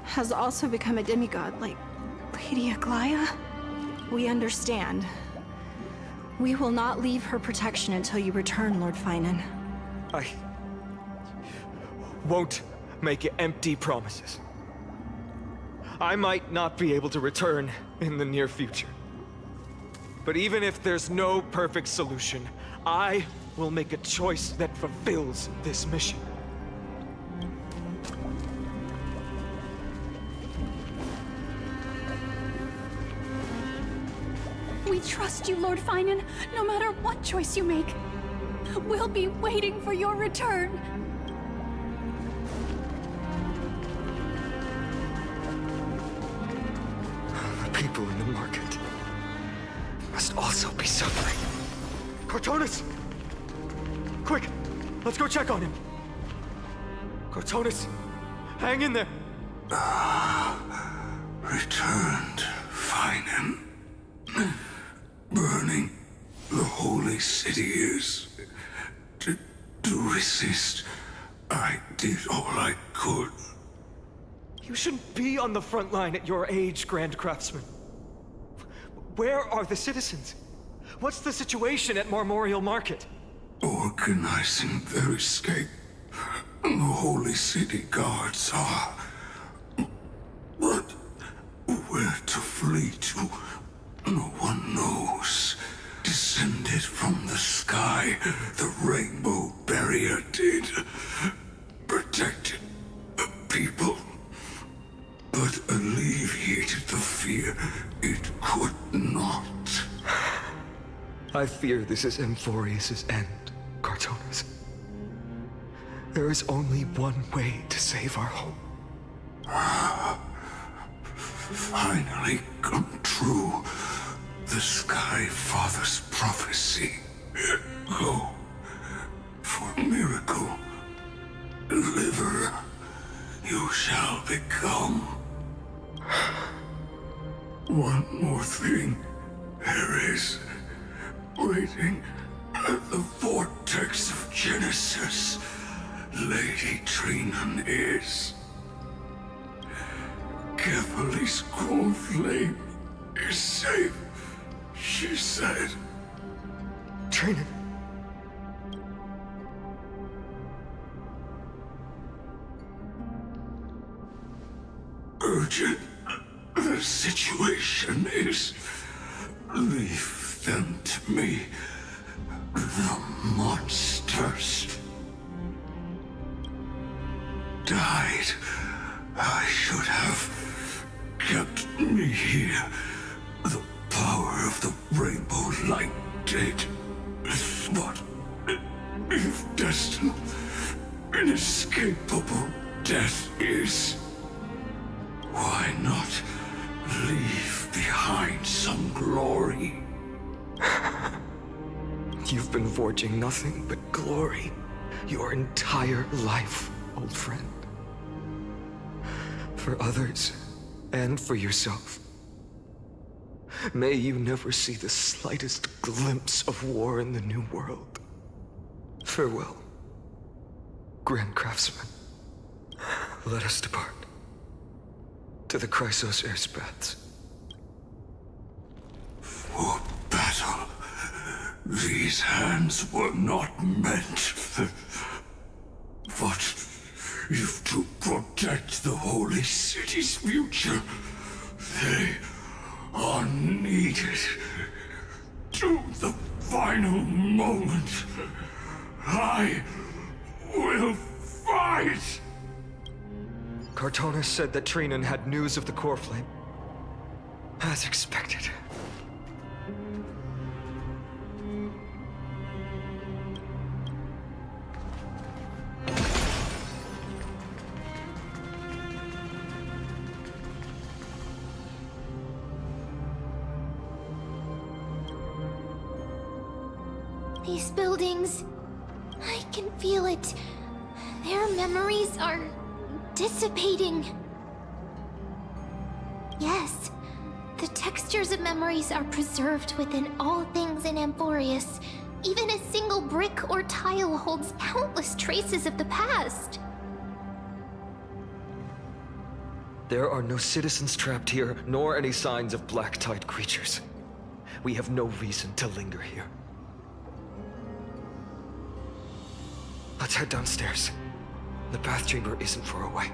has also become a demigod, like Lady Aglaya? We understand. We will not leave her protection until you return, Lord Finan. I won't make empty promises. I might not be able to return in the near future. But even if there's no perfect solution, I will make a choice that fulfills this mission. We trust you, Lord Finan, no matter what choice you make. We'll be waiting for your return. The people in the market must also be suffering. Cortonis! Quick! Let's go check on him! Cortonis! Hang in there! Returned, Finan. Burning the holy city is... To resist, I did all I could. You shouldn't be on the front line at your age, Grand Craftsman. Where are the citizens? What's the situation at Marmorial Market? Organizing their escape. The holy city guards are... But where to flee to, no one knows. Descended from the sky, the rainbow barrier did. Protected people, but alleviated the fear it could not. I fear this is Amphorius' end, Cortonis. There is only one way to save our home. Finally come true. The Sky Father's prophecy. Go. For miracle. Deliverer. You shall become. One more thing. There is. Waiting at the vortex of Genesis. Lady Trinan is. Kefali's core flame is safe, she said. Trinan. Urgent. The situation is... Leave them to me. The monsters. Died. I should have kept me here. The power of the rainbow light did. But if destined, inescapable death is, why not leave the behind some glory. You've been forging nothing but glory your entire life, old friend. For others, and for yourself. May you never see the slightest glimpse of war in the New World. Farewell, Grand Craftsman. Let us depart to the Chrysos airspaths. For battle, these hands were not meant. But if to protect the Holy City's future, they are needed. To the final moment, I will fight! Cartonis said that Trinan had news of the core flame. As expected. These buildings, I can feel it. Their memories are dissipating. Yes, the textures of memories are preserved within all things in Amphorius. Even a single brick or tile holds countless traces of the past. There are no citizens trapped here, nor any signs of black-tide creatures. We have no reason to linger here. Let's head downstairs. The bath chamber isn't far away.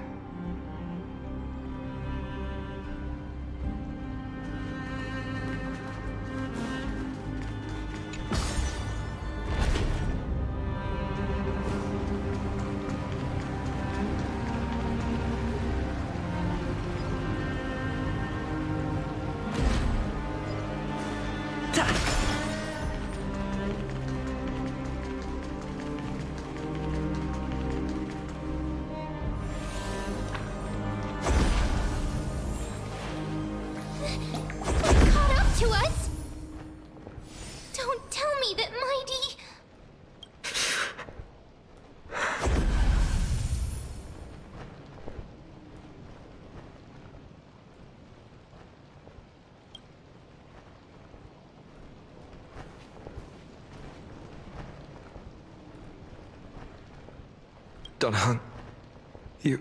Dunhung, you...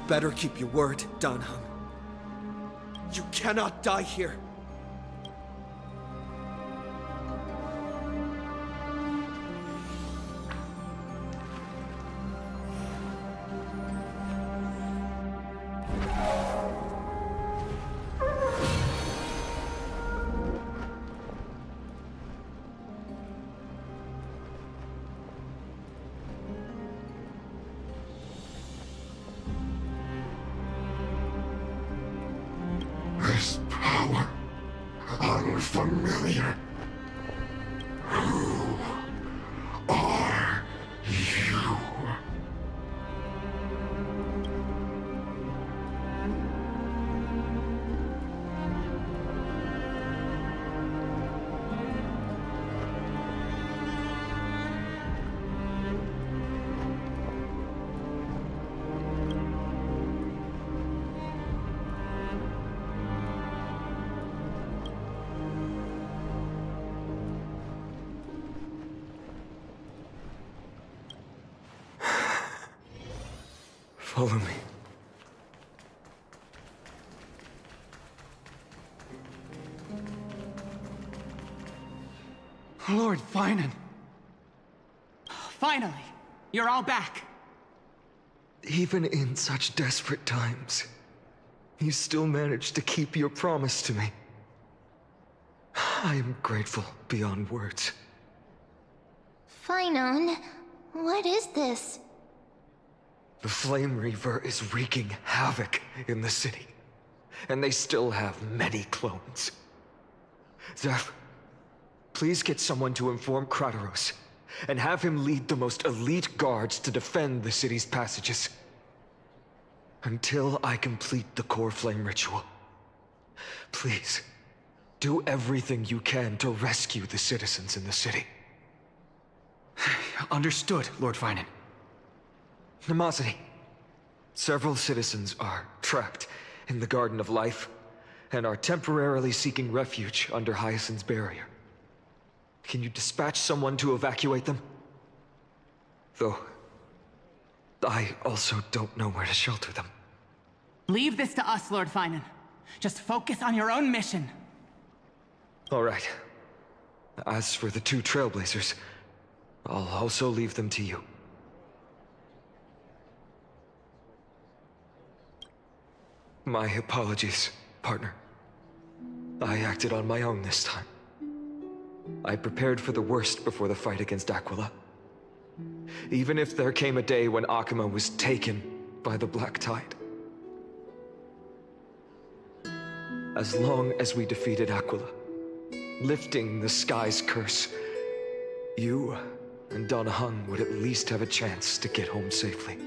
Better keep your word, Danhung. You cannot die here. This power, unfamiliar. Who are you? Follow me. Lord Finan. Finally, you're all back. Even in such desperate times, you still managed to keep your promise to me. I am grateful beyond words. Finan, what is this? The Flame Reaver is wreaking havoc in the city, and they still have many clones. Zeph, please get someone to inform Kratos, and have him lead the most elite guards to defend the city's passages. Until I complete the Core Flame ritual. Please, do everything you can to rescue the citizens in the city. Understood, Lord Finan. Nemosity, several citizens are trapped in the Garden of Life, and are temporarily seeking refuge under Hyacinth's barrier. Can you dispatch someone to evacuate them? Though, I also don't know where to shelter them. Leave this to us, Lord Finan. Just focus on your own mission. All right. As for the two Trailblazers, I'll also leave them to you. My apologies, partner. I acted on my own this time. I prepared for the worst before the fight against Aquila. Even if there came a day when Akuma was taken by the Black Tide. As long as we defeated Aquila, lifting the sky's curse, you and Donna Hung would at least have a chance to get home safely.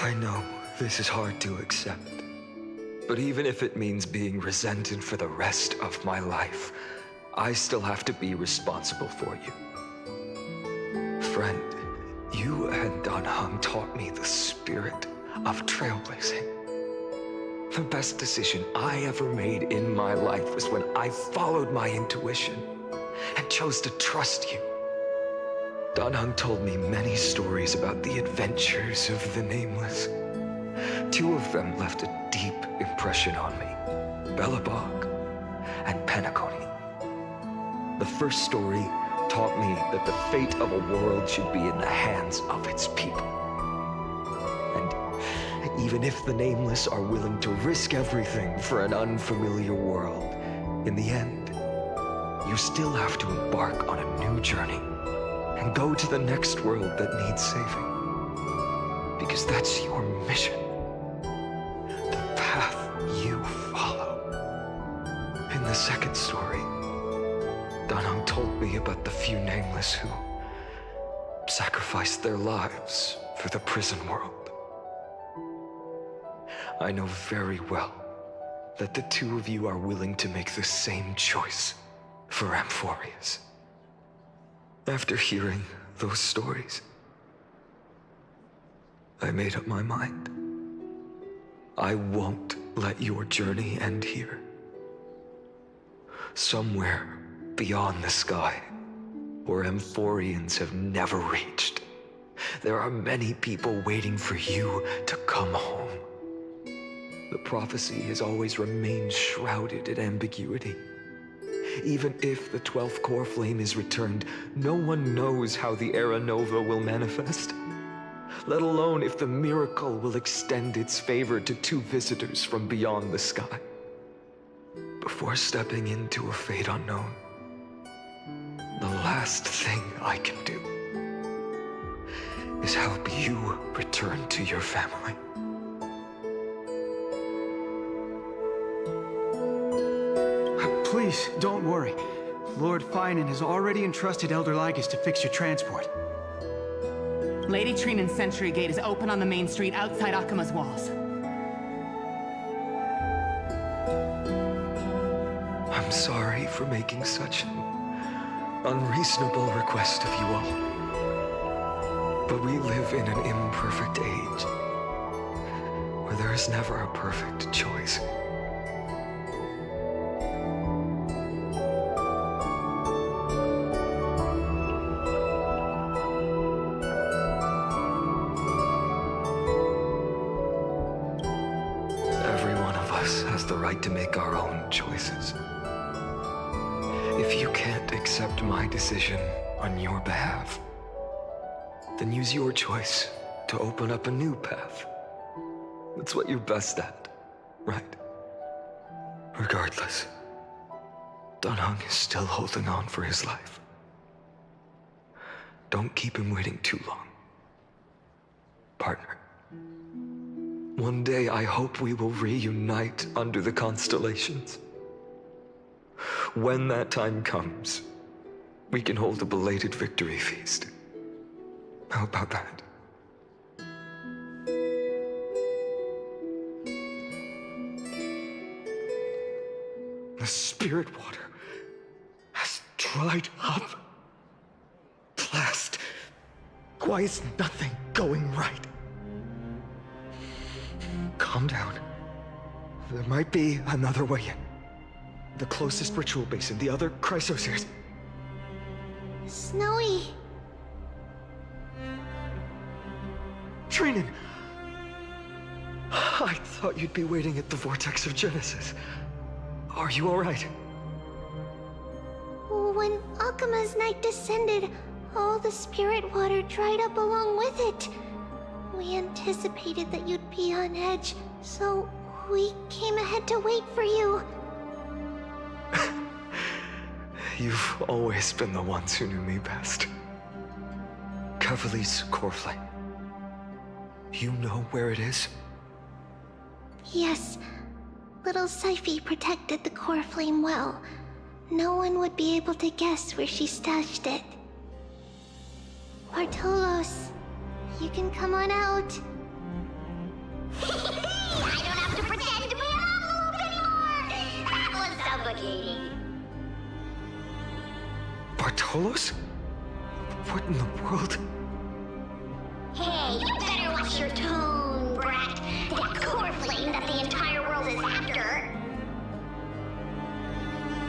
I know this is hard to accept, but even if it means being resented for the rest of my life, I still have to be responsible for you. Friend, you and Donna Hung taught me the spirit of trailblazing. The best decision I ever made in my life was when I followed my intuition and chose to trust you. Donna Hung told me many stories about the adventures of the Nameless. Two of them left a deep impression on me, Belobog and Penacony. The first story taught me that the fate of a world should be in the hands of its people. And even if the Nameless are willing to risk everything for an unfamiliar world, in the end, you still have to embark on a new journey and go to the next world that needs saving. Because that's your mission. The path you follow. In the second story, Donna Hung told me about the few Nameless who sacrificed their lives for the prison world. I know very well that the two of you are willing to make the same choice for Amphorius. After hearing those stories, I made up my mind. I won't let your journey end here. Somewhere beyond the sky, where Amphorians have never reached, there are many people waiting for you to come home. The prophecy has always remained shrouded in ambiguity. Even if the 12th core flame is returned, no one knows how the Era Nova will manifest, let alone if the miracle will extend its favor to two visitors from beyond the sky. Before stepping into a fate unknown, the last thing I can do is help you return to your family. Please, don't worry. Lord Finan has already entrusted Elder Lygus to fix your transport. Lady Trinan's Sentry Gate is open on the main street outside Akuma's walls. I'm sorry for making such an unreasonable request of you all. But we live in an imperfect age, where there is never a perfect choice. right to make our own choices. If you can't accept my decision on your behalf, then use your choice to open up a new path. That's what you're best at, right? Regardless, Dunhung is still holding on for his life. Don't keep him waiting too long. Partner. One day I hope we will reunite under the constellations. When that time comes, we can hold a belated victory feast. How about that? The spirit water has dried up. Blast. Why is nothing going right? Calm down. There might be another way in. The closest ritual basin, the other chrysospheres. Snowy. Trinan! I thought you'd be waiting at the Vortex of Genesis. Are you alright? When Akuma's night descended, all the spirit water dried up along with it. We anticipated that you'd be on edge, so we came ahead to wait for you. You've always been the ones who knew me best. Kevali's core flame. You know where it is? Yes. Little Syphi protected the core flame well. No one would be able to guess where she stashed it. Bartolos, you can come on out. I don't have to pretend to be an envelope anymore! That was suffocating. Bartolos? What in the world? Hey, you better watch your tone, brat. That core flame that the entire world is after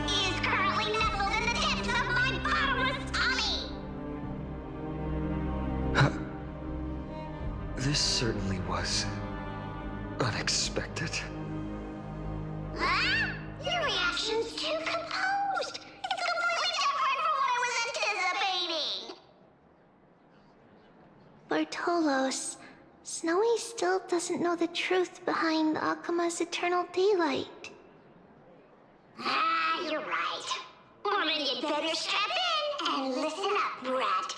is currently nestled in the depths of my bottomless tummy. This certainly was unexpected. Huh? Your reaction's too composed. It's completely different from what I was anticipating. Bartolos, Snowy still doesn't know the truth behind Akuma's eternal daylight. Ah, you're right. Well, then you'd better strap in and listen up, brat.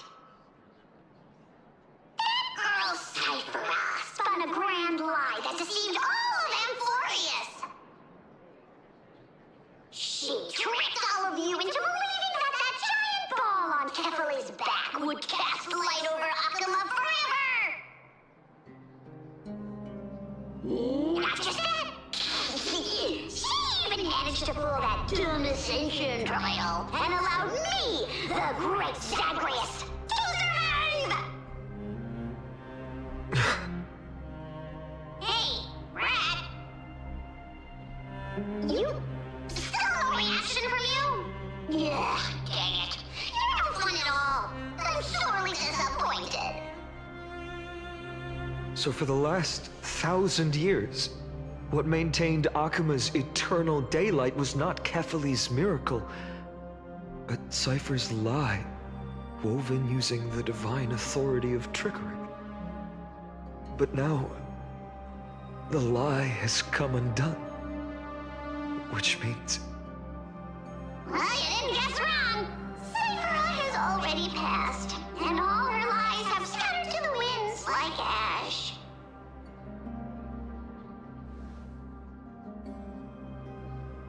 That girl Cyphera spun a grand lie that deceived all of Amphorius. She tricked all of you into believing that that giant ball on Kefali's back would cast light over Akuma forever. Not just that. She even managed to pull that dumb ascension trial and allowed me, the great Zagreus, to survive! Hey, Rat. You... still no reaction from you? Ugh, dang it. You're no fun at all. I'm sorely disappointed. So for the last 1,000 years, what maintained Akuma's eternal daylight was not Kefali's miracle, but Cypher's lie, woven using the divine authority of trickery. But now, the lie has come undone, which means... Well, you didn't guess wrong. Cyphera has already passed, and all her lies have scattered to the winds like ash.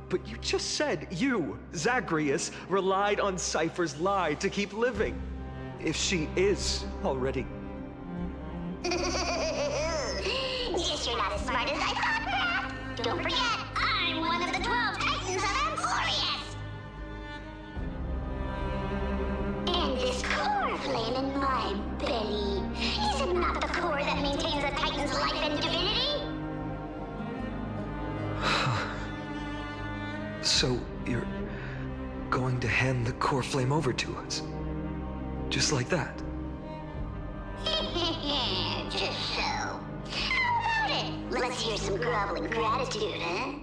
But you just said you, Zagreus, relied on Cypher's lie to keep living. If she is already... Guess you're not as smart as I thought, Brat. Don't forget, I'm one of the 12 Titans of Amphorius. And this core flame in my belly, is it not the core that maintains a Titan's life and divinity? So you're going to hand the core flame over to us? Just like that? Just so. How about it? Let's hear some groveling gratitude, huh?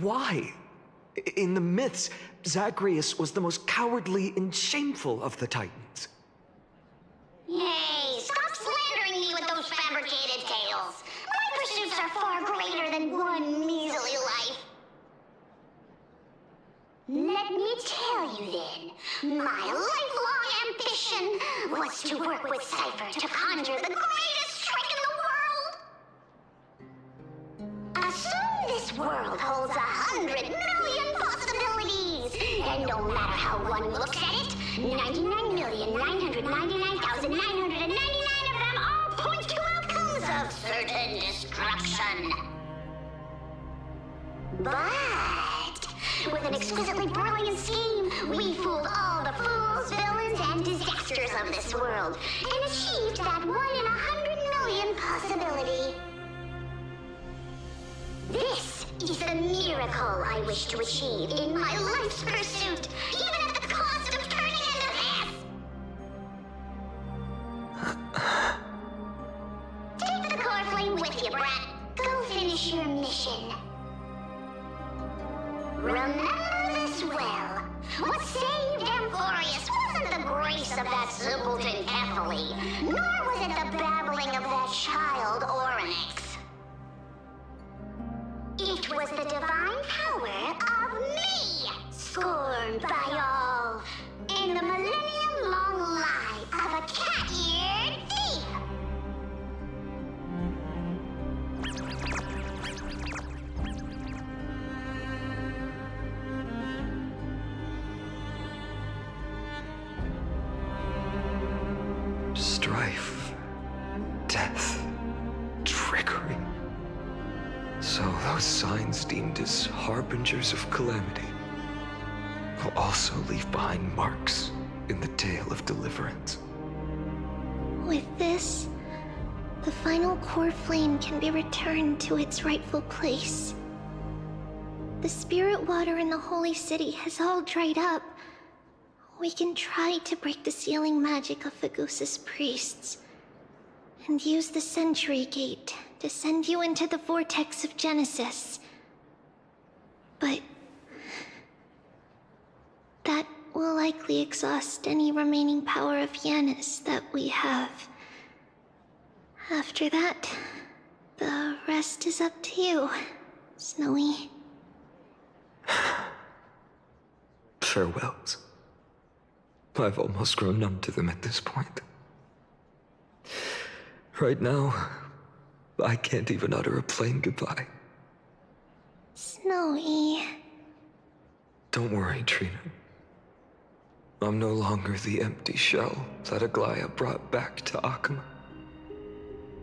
Why? In the myths, Zagreus was the most cowardly and shameful of the Titans. Hey, stop slandering me with those fabricated tales. My pursuits are far greater than one measly life. Let me tell you then, my lifelong ambition was to work with Cypher to conjure the greatest trick in the world. Assume this world holds 100 million possibilities, and no matter how one looks at it, 99,999,999 of them all point to outcomes of certain destruction. But with an exquisitely brilliant scheme, we fooled all the fools, villains, and disasters of this world, and achieved that 1 in 100 million possibility. This is the miracle I wish to achieve in my life's pursuit, even at the cost of turning into this! Take the core flame with you, brat. Go finish your mission. Remember this well. What saved Amphorius wasn't the grace of that simpleton Kephale, nor was it the babbling of that child Oryx. It was the divine power of me, scorned by all, and the millennium-long lie of a cat-eared thief. Strife, death, trickery. So those signs deemed as harbingers of calamity will also leave behind marks in the tale of deliverance. With this, the final core flame can be returned to its rightful place. The spirit water in the holy city has all dried up. We can try to break the sealing magic of Fagusa's priests and use the Century Gate to send you into the vortex of Genesis. But that will likely exhaust any remaining power of Yanis that we have. After that, the rest is up to you, Snowy. Farewells. I've almost grown numb to them at this point. Right now, I can't even utter a plain goodbye. Snowy. Don't worry, Trina. I'm no longer the empty shell that Aglaya brought back to Akama.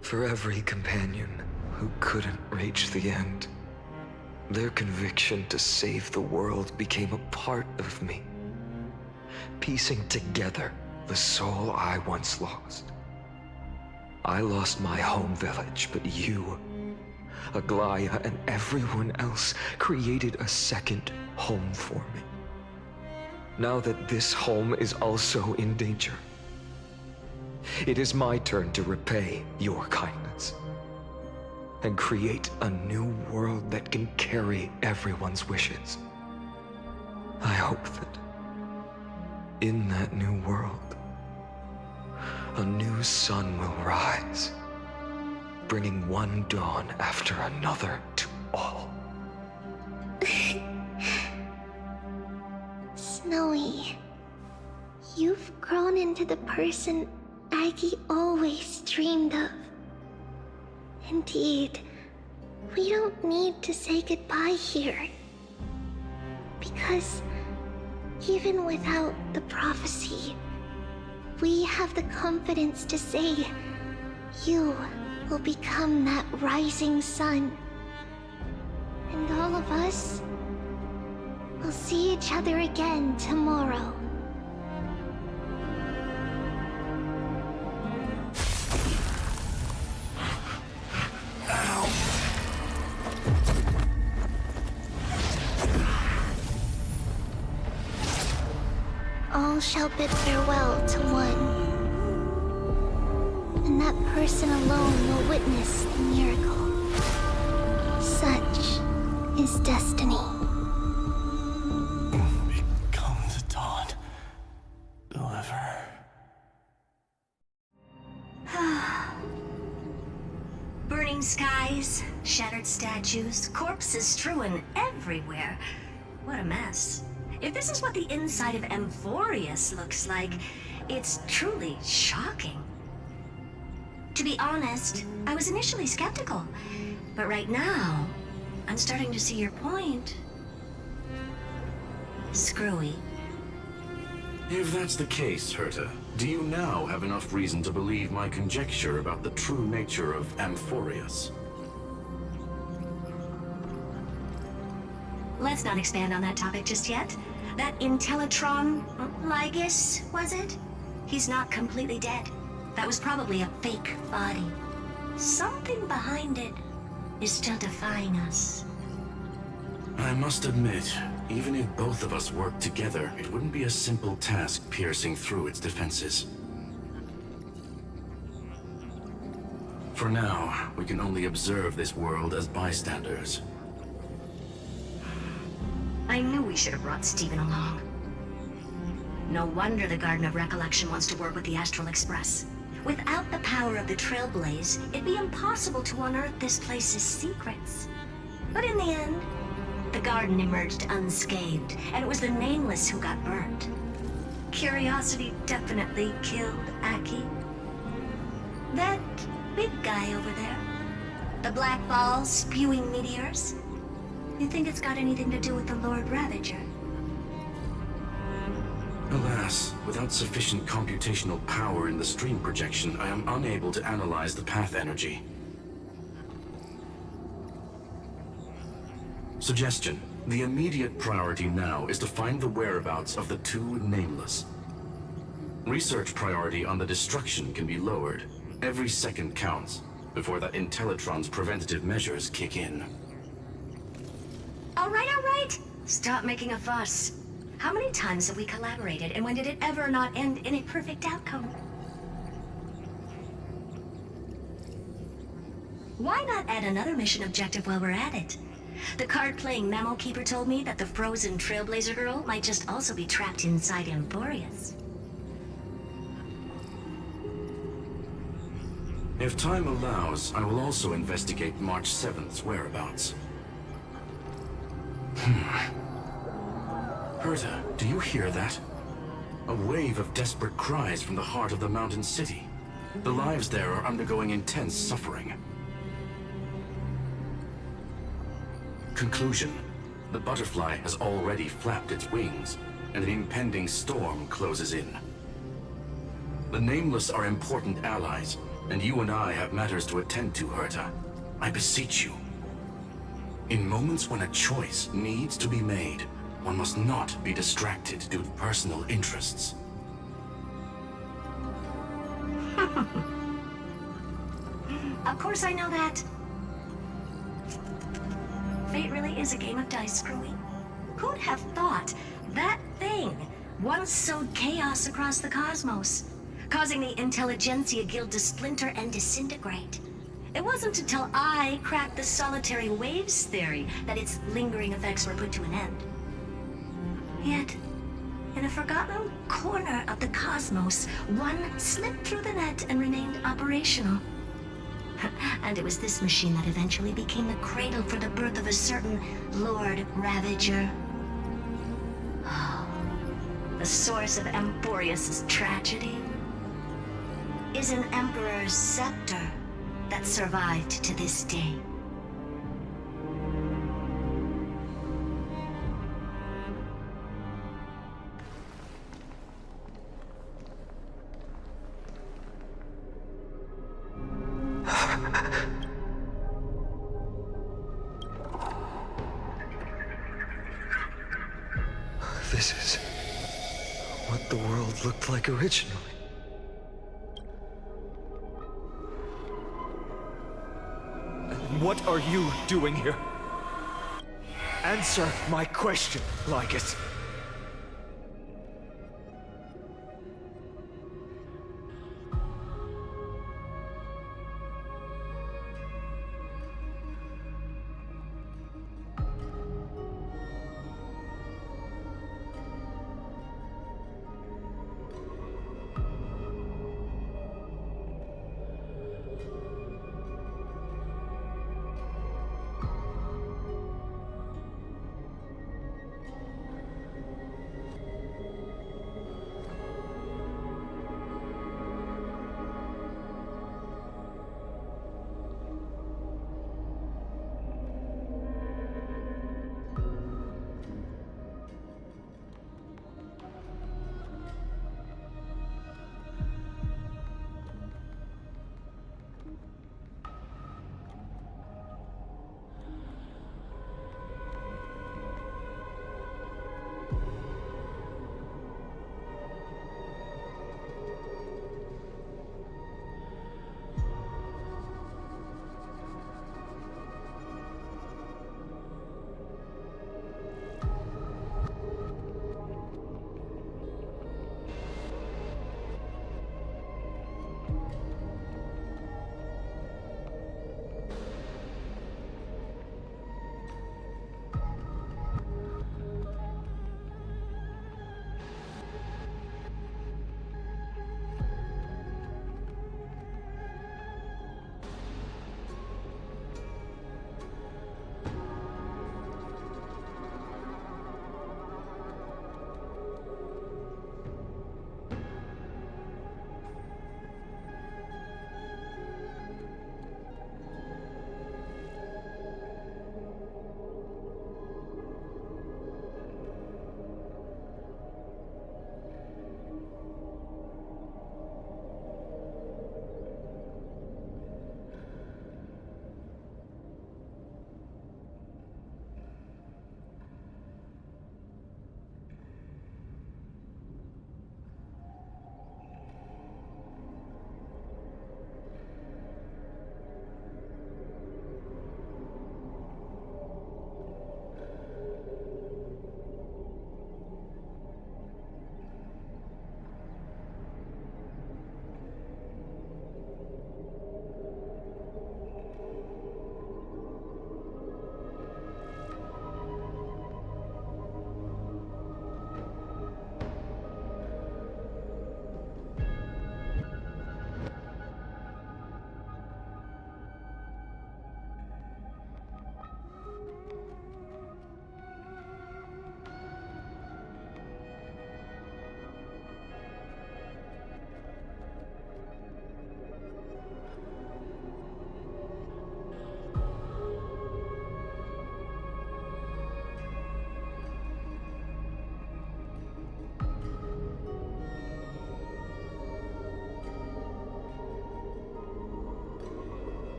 For every companion who couldn't reach the end, their conviction to save the world became a part of me, piecing together the soul I once lost. I lost my home village, but you, Aglaya, and everyone else created a second home for me. Now that this home is also in danger, it is my turn to repay your kindness and create a new world that can carry everyone's wishes. I hope that in that new world, a new sun will rise, bringing one dawn after another to all. Snowy, you've grown into the person Aggie always dreamed of. Indeed, we don't need to say goodbye here. Because even without the prophecy, we have the confidence to say you will become that rising sun. And all of us will see each other again tomorrow. All shall bid farewell to one, and that person alone will witness the miracle. Such is destiny. Become the dawn. Deliver. Burning skies, shattered statues, corpses strewn everywhere. What a mess. If this is what the inside of Amphorius looks like, it's truly shocking. To be honest, I was initially skeptical, but right now, I'm starting to see your point. Screwy. If that's the case, Herta, do you now have enough reason to believe my conjecture about the true nature of Amphorius? Let's not expand on that topic just yet. That Intellitron, Ligus, was it? He's not completely dead. That was probably a fake body. Something behind it is still defying us. I must admit, even if both of us worked together, it wouldn't be a simple task piercing through its defenses. For now, we can only observe this world as bystanders. I knew we should have brought Stephen along. No wonder the Garden of Recollection wants to work with the Astral Express. Without the power of the Trailblaze, it'd be impossible to unearth this place's secrets. But in the end, the garden emerged unscathed, and it was the Nameless who got burnt. Curiosity definitely killed Aki. That big guy over there, the black ball spewing meteors, you think it's got anything to do with the Lord Ravager? Alas, without sufficient computational power in the stream projection, I am unable to analyze the path energy. Suggestion. The immediate priority now is to find the whereabouts of the two Nameless. Research priority on the destruction can be lowered. Every second counts, before that Intellitron's preventative measures kick in. All right. Stop making a fuss. How many times have we collaborated, and when did it ever not end in a perfect outcome? Why not add another mission objective while we're at it? The card-playing memo keeper told me that the frozen Trailblazer girl might just also be trapped inside Amphorius. If time allows, I will also investigate March 7th's whereabouts. Herta, do you hear that? A wave of desperate cries from the heart of the mountain city. The lives there are undergoing intense suffering. Conclusion. The butterfly has already flapped its wings, and an impending storm closes in. The Nameless are important allies, and you and I have matters to attend to, Herta. I beseech you. In moments when a choice needs to be made, one must not be distracted due to personal interests. Of course I know that. Fate really is a game of dice, Screwy. Who'd have thought that thing once sowed chaos across the cosmos, causing the Intelligentsia Guild to splinter and disintegrate? It wasn't until I cracked the solitary waves theory that its lingering effects were put to an end. Yet, in a forgotten corner of the cosmos, one slipped through the net and remained operational. And it was this machine that eventually became the cradle for the birth of a certain Lord Ravager. Oh, the source of Amphorius' tragedy is an Emperor's scepter that survived to this day. This is what the world looked like originally. What are you doing here? Answer my question, Ligus.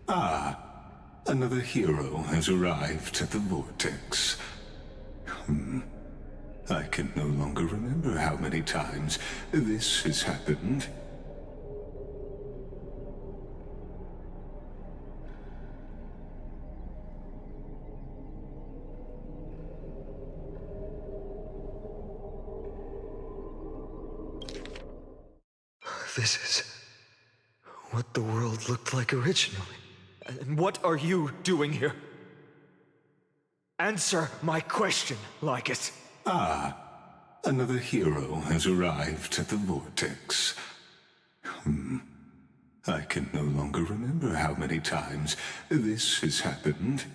Ah, another hero has arrived at the vortex. I can no longer remember how many times this has happened. This is what the world looked like originally. And what are you doing here? Answer my question, Lycus. Ah, another hero has arrived at the vortex. I can no longer remember how many times this has happened.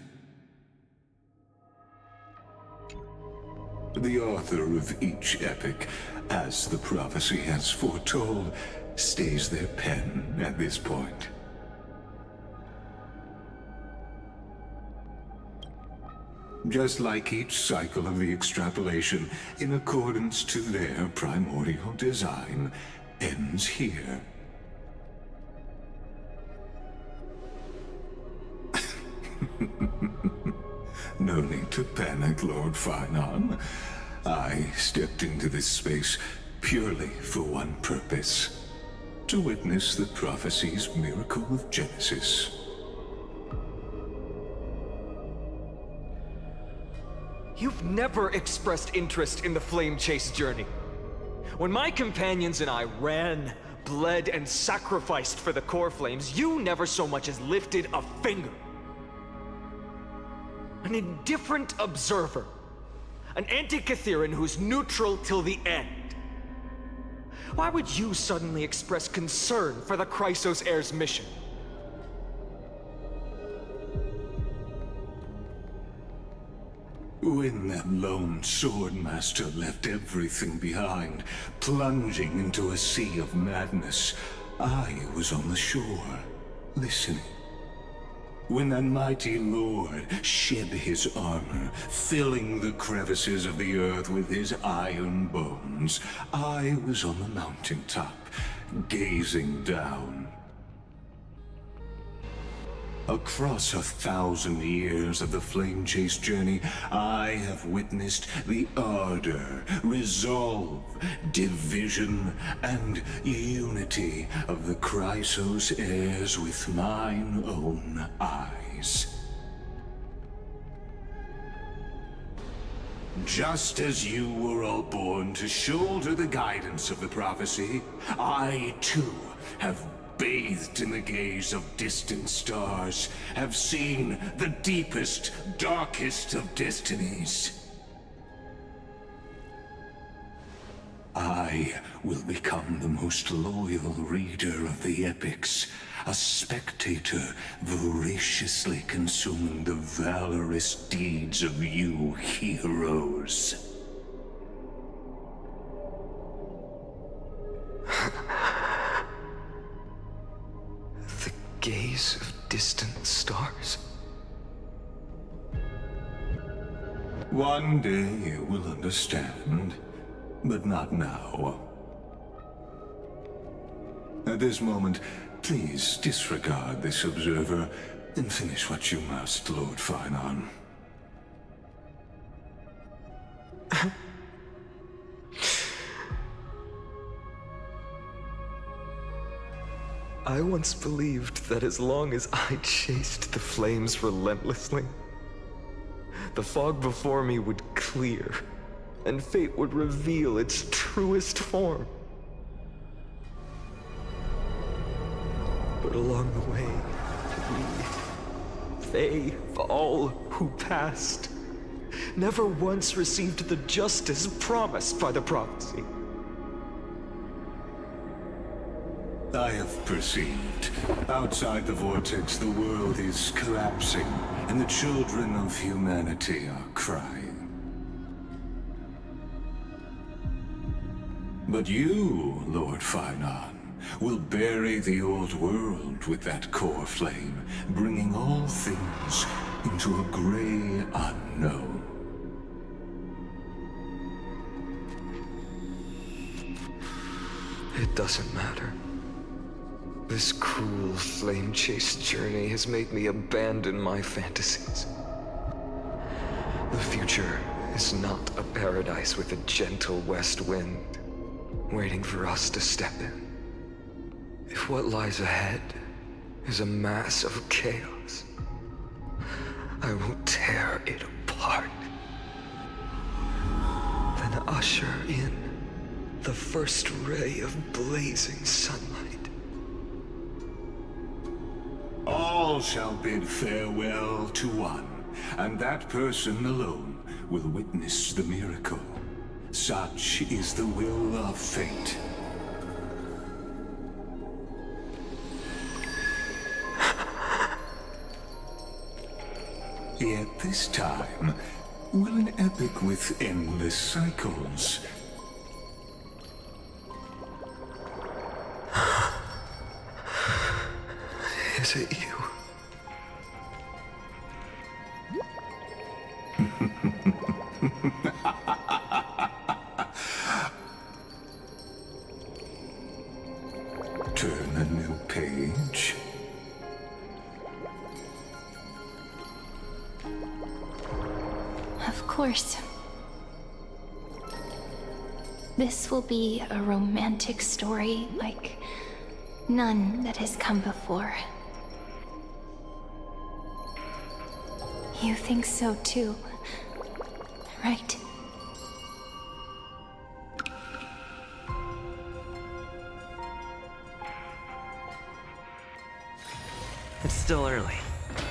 The author of each epic, as the prophecy has foretold, stays their pen at this point. Just like each cycle of the extrapolation, in accordance to their primordial design, ends here. No need to panic, Lord Finon. I stepped into this space purely for one purpose. To witness the prophecy's miracle of Genesis. You've never expressed interest in the flame chase journey. When my companions and I ran, bled, and sacrificed for the core flames, you never so much as lifted a finger. An indifferent observer. An anti-Catharan who's neutral till the end. Why would you suddenly express concern for the Chrysos heir's mission? When that lone swordmaster left everything behind, plunging into a sea of madness, I was on the shore, listening. When that mighty lord shed his armor, filling the crevices of the earth with his iron bones, I was on the mountaintop, gazing down. Across 1,000 years of the flame chase journey, I have witnessed the ardor, resolve, division, and unity of the Chrysos heirs with mine own eyes. Just as you were all born to shoulder the guidance of the prophecy, I too have bathed in the gaze of distant stars, have seen the deepest, darkest of destinies. I will become the most loyal reader of the epics, a spectator voraciously consuming the valorous deeds of you heroes. Gaze of distant stars. One day you will understand, but not now. At this moment, please disregard this observer and finish what you must, Lord Finon. I once believed that as long as I chased the flames relentlessly, the fog before me would clear, and fate would reveal its truest form. But along the way, they, all who passed, never once received the justice promised by the prophecy. I have perceived. Outside the vortex, the world is collapsing, and the children of humanity are crying. But you, Lord Finon, will bury the old world with that core flame, bringing all things into a gray unknown. It doesn't matter. This cruel flame chase journey has made me abandon my fantasies. The future is not a paradise with a gentle west wind waiting for us to step in. If what lies ahead is a mass of chaos, I will tear it apart. Then usher in the first ray of blazing sunlight. All shall bid farewell to one, and that person alone will witness the miracle. Such is the will of fate. Yet this time, will an epic with endless cycles. Is it you? Turn a new page. Of course. This will be a romantic story like none that has come before. You think so too, right? It's still early.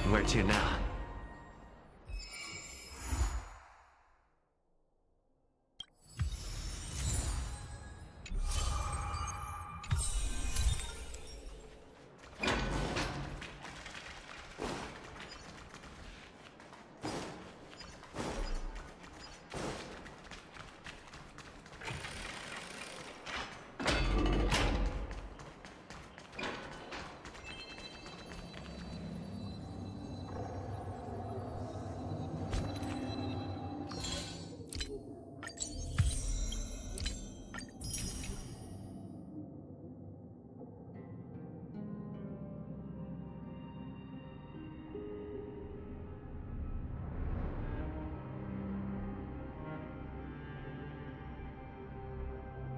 Where to now?